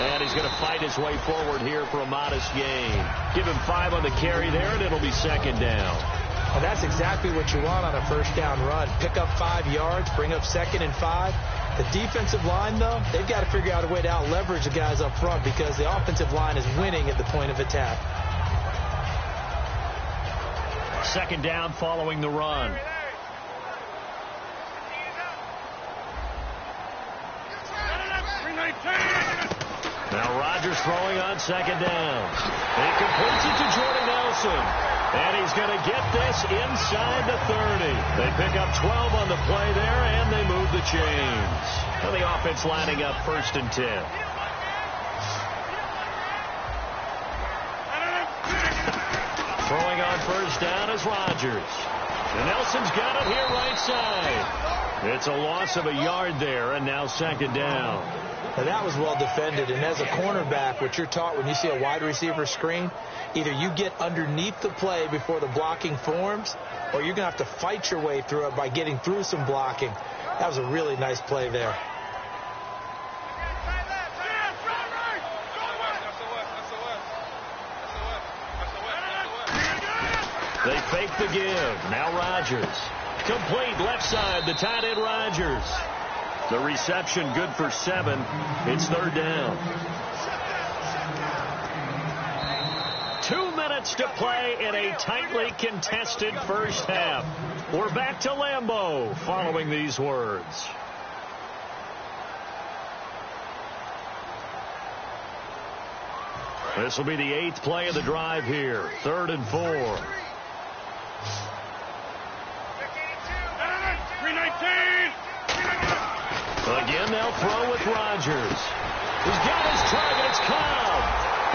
And he's going to fight his way forward here for a modest gain. Give him 5 on the carry there, and it'll be second down. Well, that's exactly what you want on a first down run. Pick up 5 yards, bring up 2nd and 5. The defensive line, though, they've got to figure out a way to out-leverage the guys up front because the offensive line is winning at the point of attack. Second down following the run. Now Rodgers throwing on second down. He completes it to Jordan Nelson. And he's going to get this inside the 30. They pick up 12 on the play there, and they move the chains. And the offense lining up 1st and 10. Throwing on first down is Rodgers. And Nelson's got it here right side. It's a loss of a yard there, and now second down. Now that was well defended, and as a cornerback, what you're taught when you see a wide receiver screen, either you get underneath the play before the blocking forms, or you're going to have to fight your way through it by getting through some blocking. That was a really nice play there. They fake the give. Now Rodgers. Complete left side, the tight end Rodgers. The reception good for 7. It's third down. 2 minutes to play in a tightly contested first half. We're back to Lambeau following these words. This will be the 8th play of the drive here. 3rd and 4. Again, they'll throw with Rodgers. He's got his target. It's Cobb.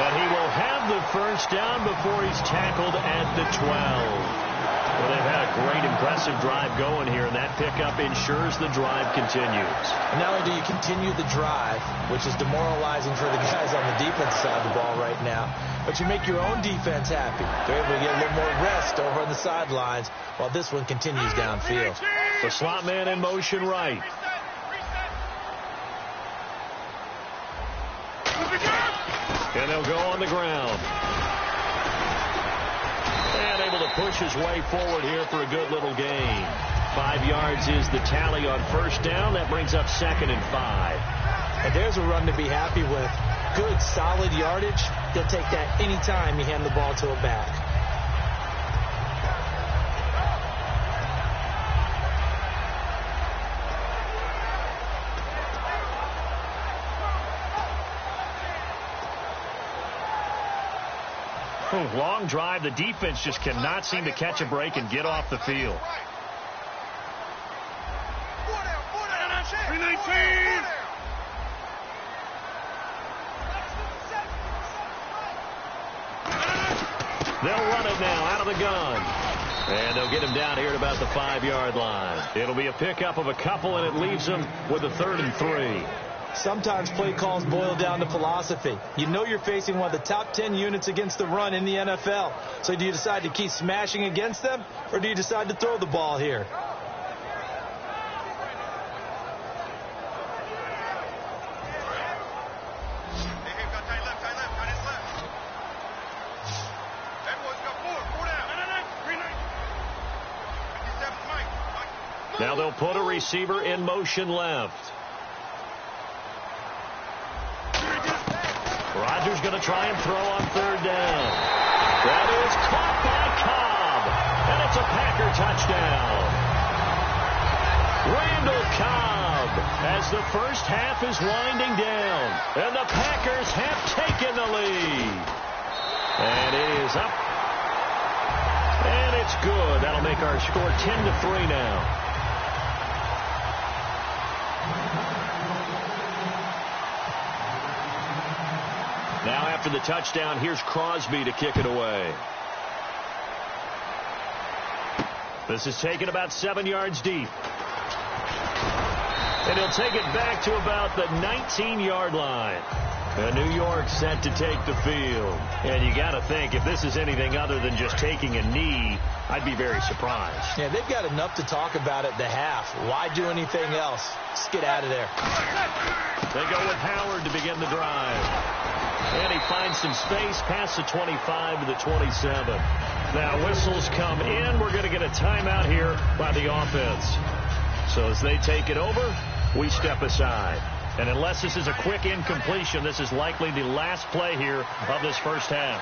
But he will have the first down before he's tackled at the 12. Well, they've had a great, impressive drive going here, and that pickup ensures the drive continues. And not only do you continue the drive, which is demoralizing for the guys on the defense side of the ball right now, but you make your own defense happy. They're able to get a little more rest over on the sidelines while this one continues downfield. The slot man in motion right. And they'll go on the ground. And able to push his way forward here for a good little gain. 5 yards is the tally on first down. That brings up 2nd and 5. And there's a run to be happy with. Good, solid yardage. He'll take that anytime you hand the ball to a back. Long drive. The defense just cannot seem to catch a break and get off the field. 319. They'll run it now out of the gun. And they'll get him down here at about the 5-yard line. It'll be a pickup of a couple, and it leaves them with a 3rd and 3. Sometimes play calls boil down to philosophy. You know you're facing one of the top 10 units against the run in the NFL. So do you decide to keep smashing against them, or do you decide to throw the ball here? Now they'll put a receiver in motion left. Rodgers going to try and throw on 3rd down. That is caught by Cobb. And it's a Packer touchdown. Randall Cobb as the first half is winding down. And the Packers have taken the lead. And it is up. And it's good. That'll make our score 10-3 now. Now after the touchdown, here's Crosby to kick it away. This is taken about 7 yards deep. And he'll take it back to about the 19-yard line. New York set to take the field. And you got to think, if this is anything other than just taking a knee, I'd be very surprised. Yeah, they've got enough to talk about at the half. Why do anything else? Just get out of there. They go with Howard to begin the drive. And he finds some space past the 25 to the 27. Now whistles come in. We're going to get a timeout here by the offense. So as they take it over, we step aside. And unless this is a quick incompletion, this is likely the last play here of this first half.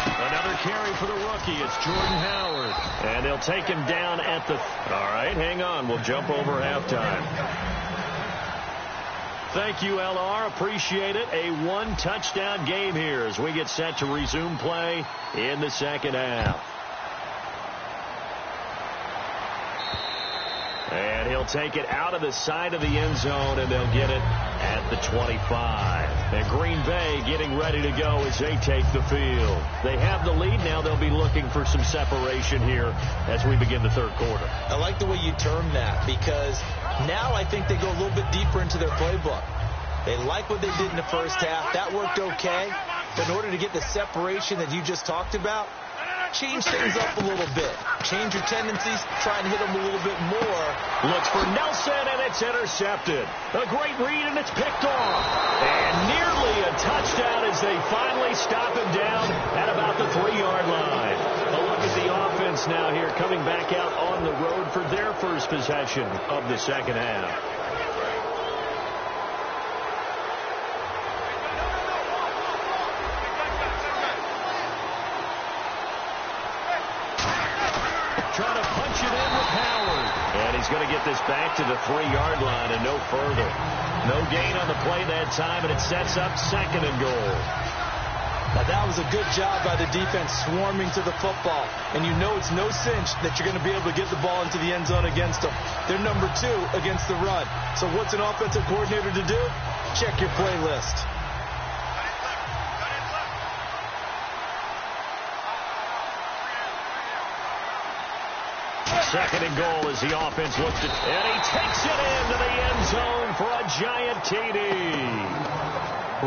Another carry for the rookie. It's Jordan Howard. And they'll take him down at the... All right, hang on. We'll jump over halftime. Thank you, LR. Appreciate it. A one-touchdown game here as we get set to resume play in the second half. And he'll take it out of the side of the end zone, and they'll get it at the 25. And Green Bay getting ready to go as they take the field. They have the lead. Now they'll be looking for some separation here as we begin the third quarter. I like the way you term that, because now I think they go a little bit deeper into their playbook. They like what they did in the first half. That worked okay. But in order to get the separation that you just talked about, change things up a little bit. Change your tendencies. Try and hit them a little bit more. Looks for Nelson, and it's intercepted. A great read, and it's picked off. And nearly a touchdown as they finally stop him down at about the 3-yard line. A look at the offense now here, coming back out on the road for their first possession of the second half. Trying to punch it in with Howard. And he's going to get this back to the 3-yard line and no further. No gain on the play that time, and it sets up 2nd and goal. Now that was a good job by the defense swarming to the football. And you know it's no cinch that you're going to be able to get the ball into the end zone against them. They're number 2 against the run. So what's an offensive coordinator to do? Check your playlist. Second and goal as the offense looks at, and he takes it into the end zone for a giant TD.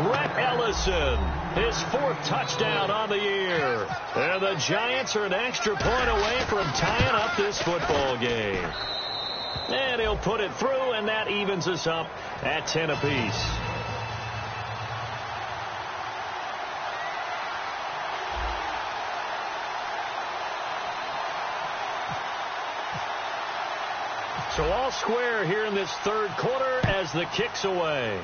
Rhett Ellison, his 4th touchdown on the year. And the Giants are an extra point away from tying up this football game. And he'll put it through, and that evens us up at 10 apiece. So all square here in this third quarter as the kick's away.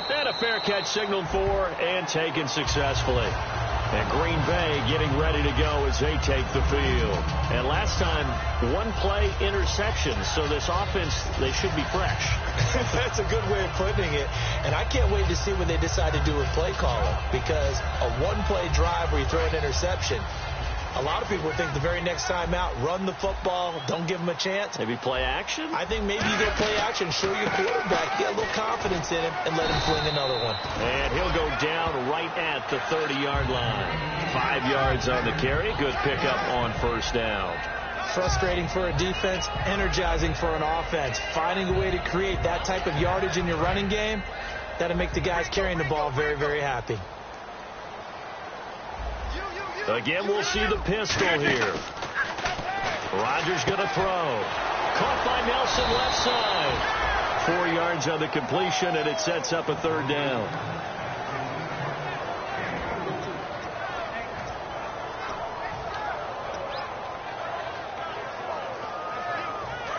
And a fair catch signaled for and taken successfully. And Green Bay getting ready to go as they take the field. And last time, 1-play interception. So this offense, they should be fresh. That's a good way of putting it. And I can't wait to see what they decide to do with play calling. Because a 1-play drive where you throw an interception, a lot of people think the very next time out, run the football, don't give them a chance. Maybe play action? I think maybe you go play action, show your quarterback, get a little confidence in him, and let him fling another one. And he'll go down right at the 30-yard line. 5 yards on the carry. Good pickup on first down. Frustrating for a defense, energizing for an offense. Finding a way to create that type of yardage in your running game, that'll make the guys carrying the ball very, very happy. Again, we'll see the pistol here. Rodgers going to throw. Caught by Nelson left side. 4 yards on the completion, and it sets up a 3rd down.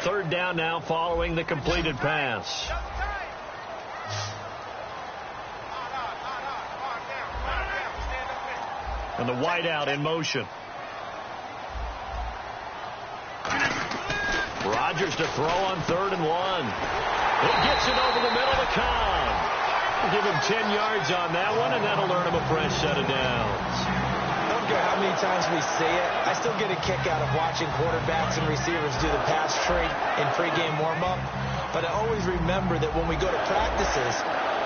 Third down now following the completed pass. And the wideout in motion. Rodgers to throw on 3rd and 1. He gets it over the middle to Cobb. Give him 10 yards on that one, and that'll earn him a fresh set of downs. I don't care how many times we say it, I still get a kick out of watching quarterbacks and receivers do the pass trade in pregame warm-up. But I always remember that when we go to practices,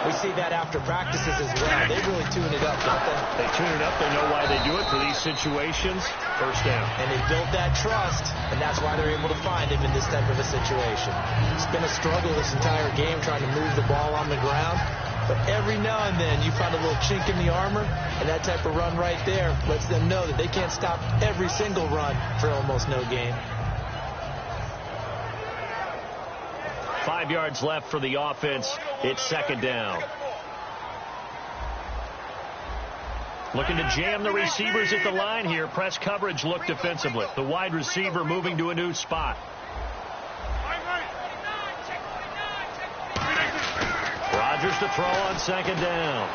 We see that after practices as well. They really tune it up, don't they? They tune it up. They know why they do it for these situations. First down. And they built that trust, and that's why they're able to find him in this type of a situation. It's been a struggle this entire game trying to move the ball on the ground. But every now and then you find a little chink in the armor, and that type of run right there lets them know that they can't stop every single run for almost no gain. 5 yards left for the offense. It's second down. Looking to jam the receivers at the line here. Press coverage look defensively. The wide receiver moving to a new spot. Rodgers to throw on second down.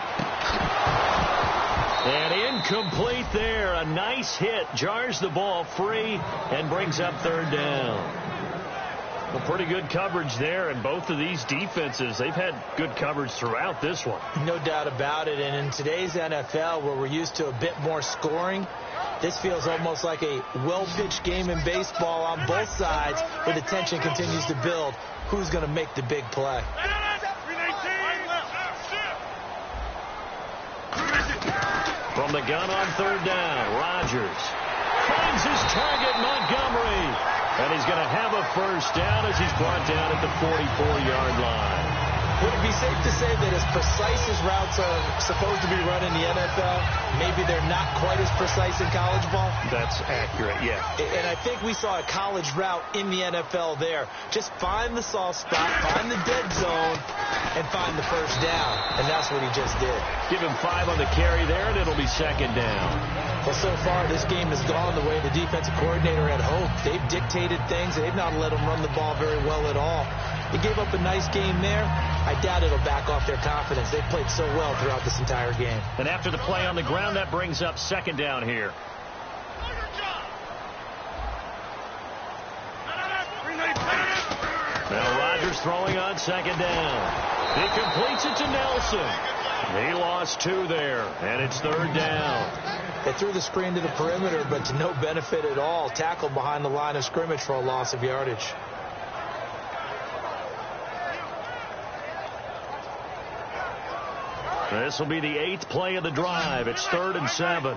And incomplete there. A nice hit. Jars the ball free and brings up third down. Well, pretty good coverage there, and both of these defenses, they've had good coverage throughout this one. No doubt about it, and in today's NFL, where we're used to a bit more scoring, this feels almost like a well-pitched game in baseball on both sides, where the tension continues to build. Who's going to make the big play? From the gun on third down, Rodgers finds his target, Montgomery. And he's going to have a first down as he's brought down at the 44-yard line. Would it be safe to say that as precise as routes are supposed to be run in the NFL, maybe they're not quite as precise in college ball? That's accurate, yeah. And I think we saw a college route in the NFL there. Just find the soft spot, find the dead zone, and find the first down. And that's what he just did. Give him 5 on the carry there, and it'll be second down. Well, so far, this game has gone the way the defensive coordinator had hoped. They've dictated things. They've not let them run the ball very well at all. They gave up a nice game there. I doubt it'll back off their confidence. They've played so well throughout this entire game. And after the play on the ground, that brings up second down here. Now Rodgers throwing on second down. He completes it to Nelson. He lost 2 there, and it's third down. They threw the screen to the perimeter, but to no benefit at all. Tackled behind the line of scrimmage for a loss of yardage. This will be the 8th play of the drive. It's 3rd and 7.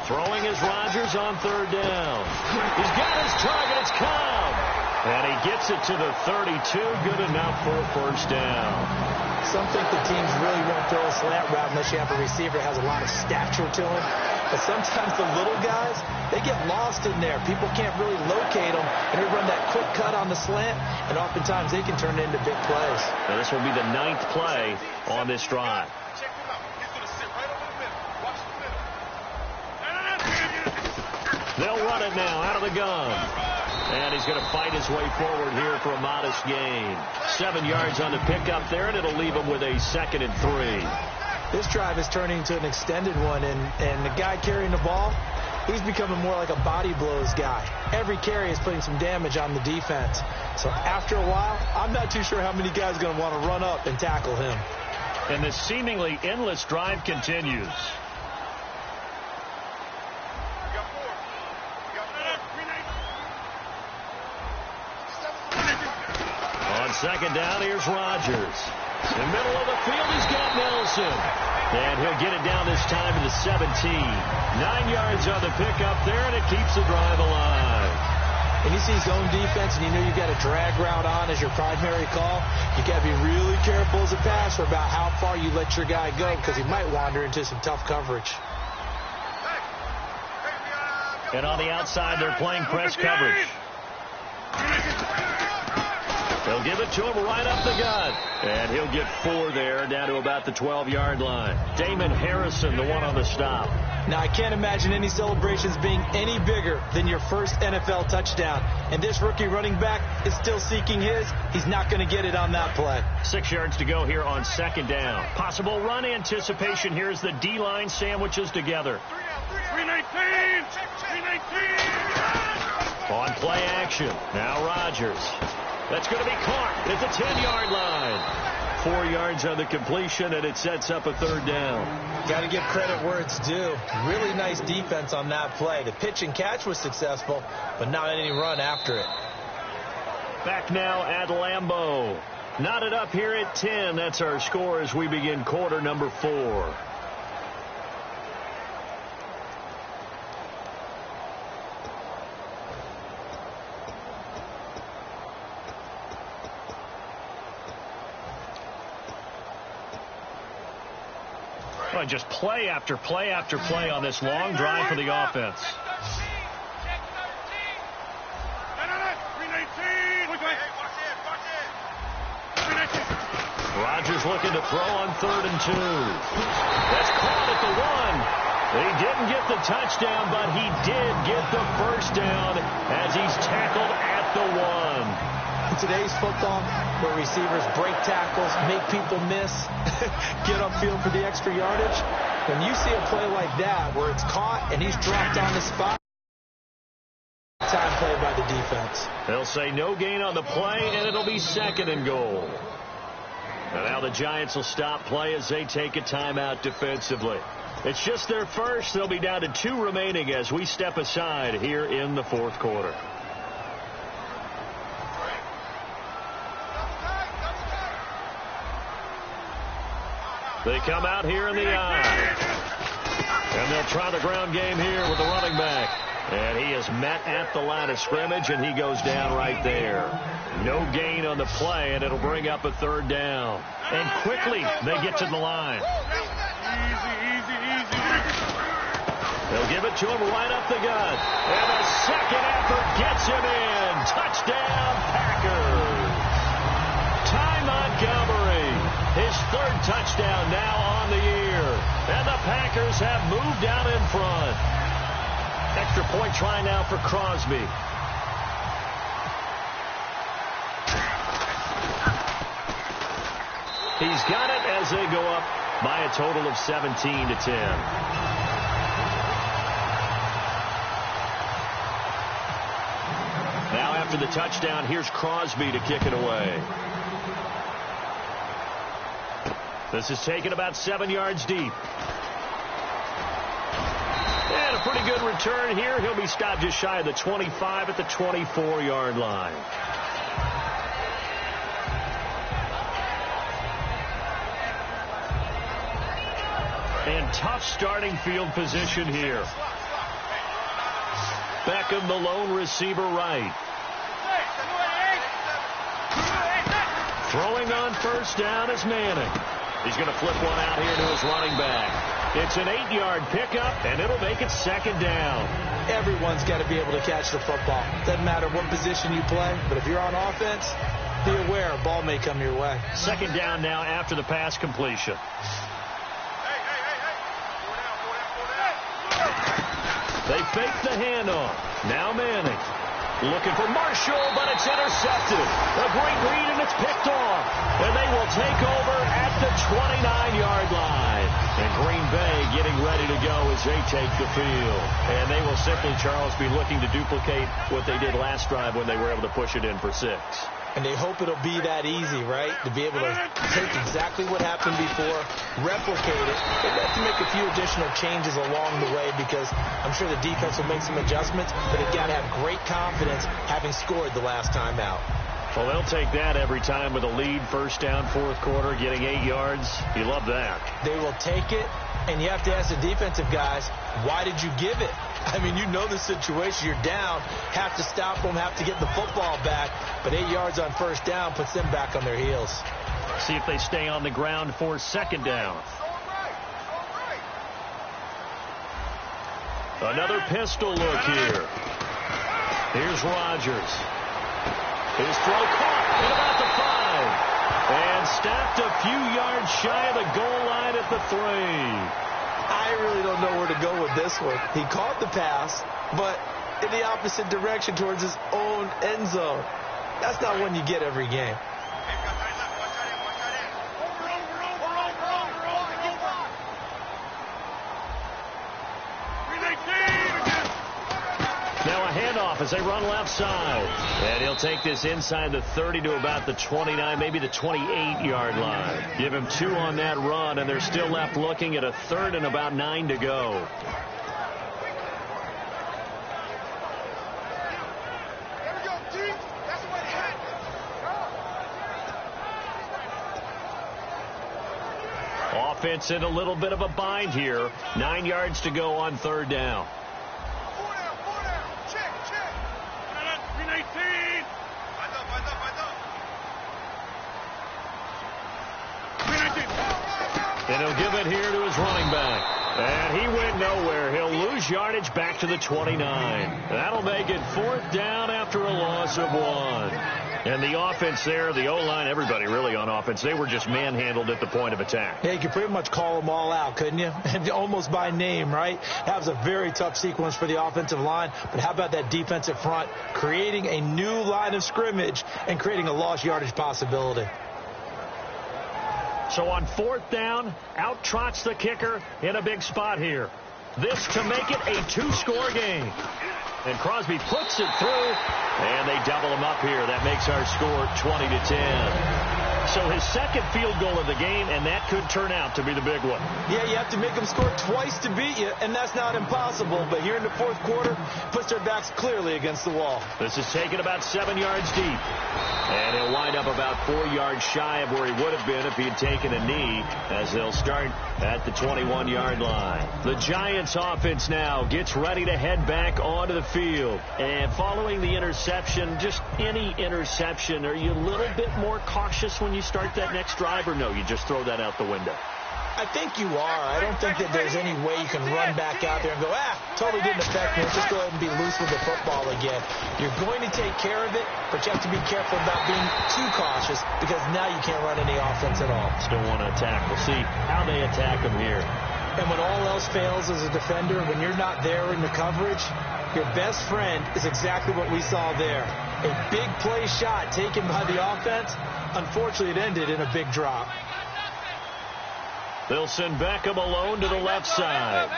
Throwing is Rodgers on third down. He's got his target. It's Cobb. And he gets it to the 32. Good enough for a first down. Some think the teams really won't throw a slant route unless you have a receiver that has a lot of stature to him. But sometimes the little guys, they get lost in there. People can't really locate them, and they run that quick cut on the slant, and oftentimes they can turn it into big plays. Now this will be the 9th play on this drive. They'll run it now out of the gun. And he's going to fight his way forward here for a modest gain. 7 yards on the pickup there, and it'll leave him with a 2nd and 3. This drive is turning to an extended one, and the guy carrying the ball, he's becoming more like a body blows guy. Every carry is putting some damage on the defense. So after a while, I'm not too sure how many guys are going to want to run up and tackle him. And this seemingly endless drive continues. On second down, here's Rodgers. In the middle of the field, he's got Nelson. And he'll get it down this time to the 17. 9 yards on the pickup there, and it keeps the drive alive. And you see zone defense, and you know you've got a drag route on as your primary call. You got to be really careful as a passer about how far you let your guy go, because he might wander into some tough coverage. And on the outside, they're playing press coverage. They'll give it to him right up the gut. And he'll get 4 there, down to about the 12-yard line. Damon Harrison, the one on the stop. Now, I can't imagine any celebrations being any bigger than your first NFL touchdown. And this rookie running back is still seeking his. He's not going to get it on that play. 6 yards to go here on second down. Possible run anticipation here as the D-line sandwiches together. 319! 319! On play action. Now Rodgers. That's going to be caught at the 10-yard line. 4 yards on the completion, and it sets up a 3rd down. Got to give credit where it's due. Really nice defense on that play. The pitch and catch was successful, but not any run after it. Back now at Lambeau. Knotted up here at 10. That's our score as we begin quarter number 4. Just play after play after play on this long drive for the offense. Rodgers looking to throw on 3rd and 2. That's caught at the 1. He didn't get the touchdown, but he did get the 1st down as he's tackled at the 1. In today's football, where receivers break tackles, make people miss, get upfield for the extra yardage, when you see a play like that where it's caught and he's dropped on the spot, time play by the defense. They'll say no gain on the play, and it'll be 2nd and goal. And now the Giants will stop play as they take a timeout defensively. It's just their first. They'll be down to 2 remaining as we step aside here in the 4th quarter. They come out here in the eye. And they'll try the ground game here with the running back. And he is met at the line of scrimmage, and he goes down right there. No gain on the play, and it'll bring up a 3rd down. And quickly, they get to the line. They'll give it to him right up the gut. And a second effort gets him in. Touchdown, Packers. Ty Montgomery. His 3rd touchdown now on the year. And the Packers have moved down in front. Extra point try now for Crosby. He's got it as they go up by a total of 17-10. Now after the touchdown, here's Crosby to kick it away. This is taken about 7 yards deep. And a pretty good return here. He'll be stopped just shy of the 25 at the 24-yard line. And tough starting field position here. Beckham, the lone receiver right. Throwing on 1st down is Manning. He's going to flip one out here to his running back. It's an 8-yard pickup, and it'll make it 2nd down. Everyone's got to be able to catch the football. Doesn't matter what position you play, but if you're on offense, be aware a ball may come your way. 2nd down now after the pass completion. They fake the handoff. Now Manning. Looking for Marshall, but it's intercepted. A great read, and it's picked off. And they will take over at the 29-yard line. And Green Bay getting ready to go as they take the field. And they will simply, Charles, be looking to duplicate what they did last drive when they were able to push it in for 6. And they hope it'll be that easy, right? To be able to take exactly what happened before, replicate it. They have to make a few additional changes along the way because I'm sure the defense will make some adjustments, but they've got to have great confidence having scored the last time out. Well, they'll take that every time with a lead. 1st down, 4th quarter, getting 8 yards. You love that. They will take it, and you have to ask the defensive guys, why did you give it? I mean, you know the situation. You're down, have to stop them, have to get the football back, but 8 yards on 1st down puts them back on their heels. See if they stay on the ground for 2nd down. Another pistol look here. Here's Rodgers. His throw caught at about the 5. And stopped a few yards shy of the goal line at the 3. I really don't know where to go with this one. He caught the pass, but in the opposite direction towards his own end zone. That's not one you get every game. Now a handoff as they run left side. And he'll take this inside the 30 to about the 29, maybe the 28-yard line. Give him 2 on that run, and they're still left looking at a 3rd and about 9 to go. Offense in a little bit of a bind here. 9 yards to go on 3rd down. And he'll give it here to his running back. And he went nowhere. He'll lose yardage back to the 29. That'll make it 4th down after a loss of 1. And the offense there, the O-line, everybody really on offense, they were just manhandled at the point of attack. Yeah, you could pretty much call them all out, couldn't you? Almost by name, right? That was a very tough sequence for the offensive line. But how about that defensive front creating a new line of scrimmage and creating a lost yardage possibility? So on 4th down, out trots the kicker in a big spot here. This to make it a 2-score game. And Crosby puts it through, and they double him up here. That makes our score 20-10. So his second field goal of the game, and that could turn out to be the big one. Yeah, you have to make them score twice to beat you, and that's not impossible. But here in the 4th quarter, puts their backs clearly against the wall. This is taken about 7 yards deep. And he'll wind up about 4 yards shy of where he would have been if he had taken a knee, as they'll start at the 21-yard line. The Giants offense now gets ready to head back onto the field. And following the interception, just any interception, are you a little bit more cautious when you start that next drive, or no, you just throw that out the window? I think you are. I don't think that there's any way you can run back out there and go, totally didn't affect me. Let's just go ahead and be loose with the football again. You're going to take care of it, but you have to be careful about being too cautious, because now you can't run any offense at all. Still want to attack. We'll see how they attack them here. And when all else fails as a defender, when you're not there in the coverage, your best friend is exactly what we saw there. A big play shot taken by the offense. Unfortunately, it ended in a big drop. They'll send Beckham alone to the left side.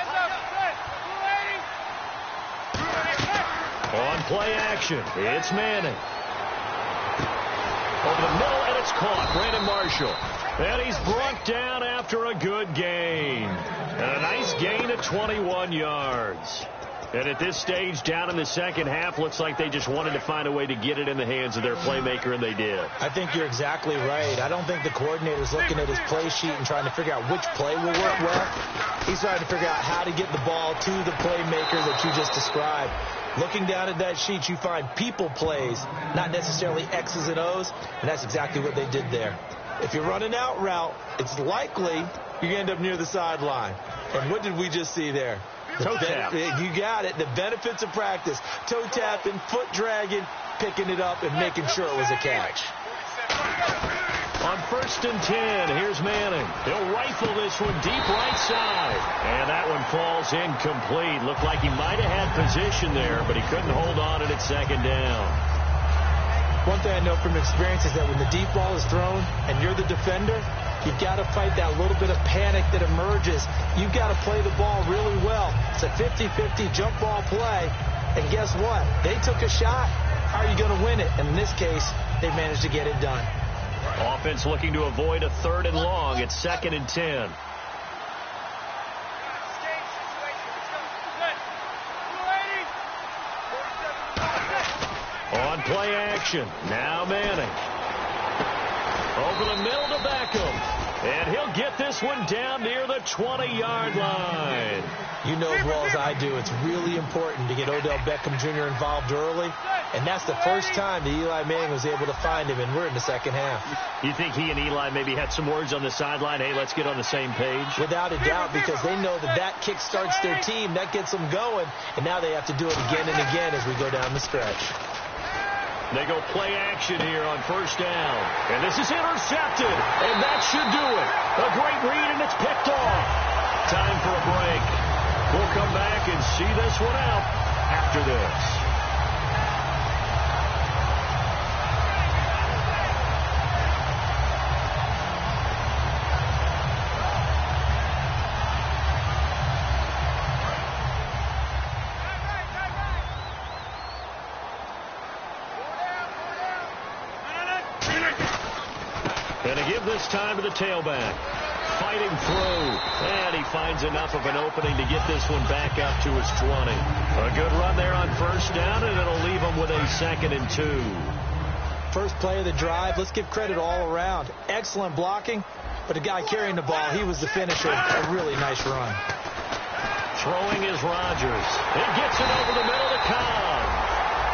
On play action, it's Manning. Over the middle, and it's caught. Brandon Marshall. And he's brought down after a good gain. And a nice gain of 21 yards. And at this stage, down in the second half, looks like they just wanted to find a way to get it in the hands of their playmaker, and they did. I think you're exactly right. I don't think the coordinator's looking at his play sheet and trying to figure out which play will work well. He's trying to figure out how to get the ball to the playmaker that you just described. Looking down at that sheet, you find people plays, not necessarily X's and O's, and that's exactly what they did there. If you're running out route, it's likely you're going to end up near the sideline. And what did we just see there? Toe tap. You got it. The benefits of practice. Toe tapping, foot dragging, picking it up, and making sure it was a catch. On 1st and 10, here's Manning. He'll rifle this one deep right side. And that one falls incomplete. Looked like he might have had position there, but he couldn't hold on at 2nd down. One thing I know from experience is that when the deep ball is thrown and you're the defender, you've got to fight that little bit of panic that emerges. You've got to play the ball really well. It's a 50-50 jump ball play. And guess what? They took a shot. How are you going to win it? And in this case, they managed to get it done. Offense looking to avoid a 3rd and long. It's 2nd and 10. On play action. Now Manning. Over the middle to Beckham. And he'll get this one down near the 20-yard line. You know as well as I do, it's really important to get Odell Beckham Jr. involved early. And that's the first time that Eli Manning was able to find him, and we're in the second half. You think he and Eli maybe had some words on the sideline, hey, let's get on the same page? Without a doubt, because they know that kick starts their team, that gets them going, and now they have to do it again and again as we go down the stretch. They go play action here on 1st down. And this is intercepted. And that should do it. A great read, and it's picked off. Time for a break. We'll come back and see this one out after this. give this time to the tailback. Fighting through, and he finds enough of an opening to get this one back up to his 20. A good run there on first down, and it'll leave him with a 2nd and 2. First play of the drive, let's give credit all around. Excellent blocking, but the guy carrying the ball, he was the finisher. A really nice run. Throwing is Rodgers. He gets it over the middle to Cobb.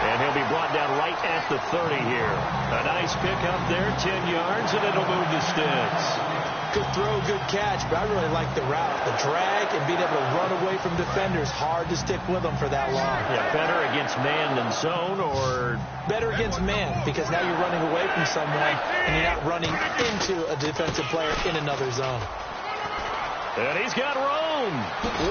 And he'll be brought down right at the 30 here. A nice pick up there, 10 yards, and it'll move the sticks. Good throw, good catch, but I really like the route. The drag and being able to run away from defenders. Hard to stick with them for that long. Yeah, better against man than zone, or? Better against man, because now you're running away from someone, and you're not running into a defensive player in another zone. And he's got room.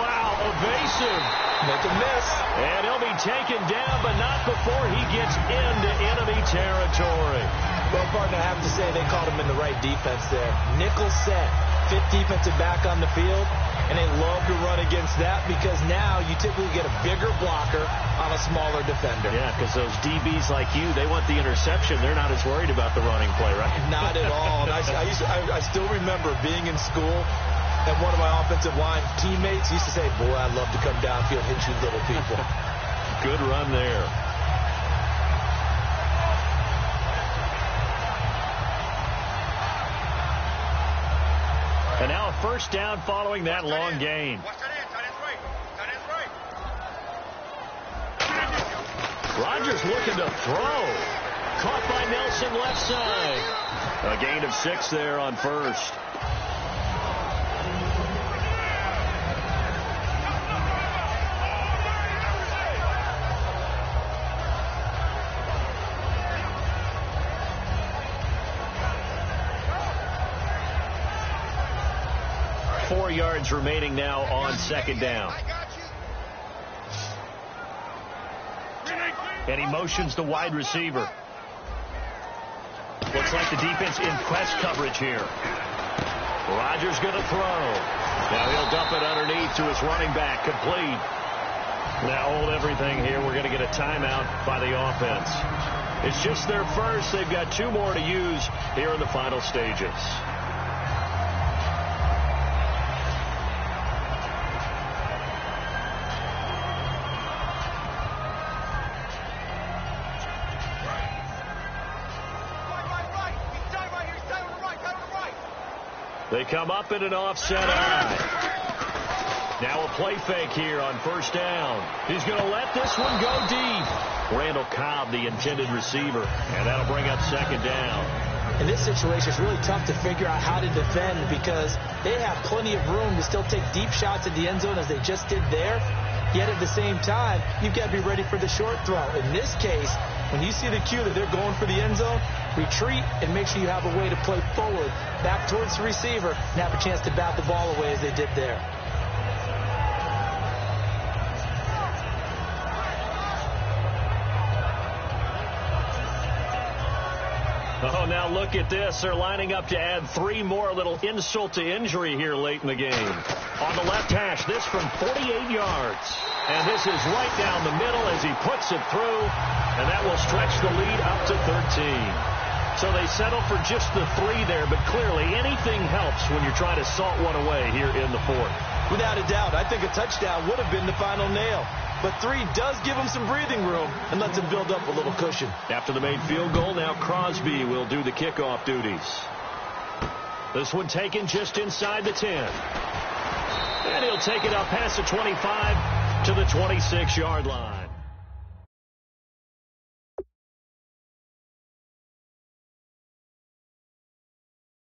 Wow, evasive. Make a miss. And he'll be taken down, but not before he gets into enemy territory. Well, partner, I have to say they called him in the right defense there. Nickel set, 5th defensive back on the field, and they love to run against that because now you typically get a bigger blocker on a smaller defender. Yeah, because those DBs like you, they want the interception. They're not as worried about the running play, right? Not at all. And I still remember being in school, and one of my offensive line teammates used to say, boy, I'd love to come downfield and hit you little people. Good run there. And now a first down following that long gain. Rodgers looking to throw. Caught by Nelson left side. A gain of 6 there on first. Yards remaining now on second down. And he motions the wide receiver. Looks like the defense in press coverage here. Rodgers going to throw. Now he'll dump it underneath to his running back, complete. Now hold everything here. We're going to get a timeout by the offense. It's just their first. They've got 2 more to use here in the final stages. They come up in an offset eye. Now a play fake here on first down. He's going to let this one go deep. Randall Cobb, the intended receiver, and that'll bring up second down. In this situation, it's really tough to figure out how to defend because they have plenty of room to still take deep shots at the end zone as they just did there. Yet at the same time, you've got to be ready for the short throw. In this case, when you see the cue that they're going for the end zone, retreat and make sure you have a way to play forward, back towards the receiver, and have a chance to bat the ball away as they did there. Oh, now look at this. They're lining up to add 3 more, little insult to injury here late in the game. On the left hash, this from 48 yards. And this is right down the middle as he puts it through. And that will stretch the lead up to 13. So they settle for just the 3 there, but clearly anything helps when you're trying to salt one away here in the 4th. Without a doubt, I think a touchdown would have been the final nail. But 3 does give him some breathing room and lets him build up a little cushion. After the made field goal, now Crosby will do the kickoff duties. This one taken just inside the 10. And he'll take it up past the 25 to the 26-yard line.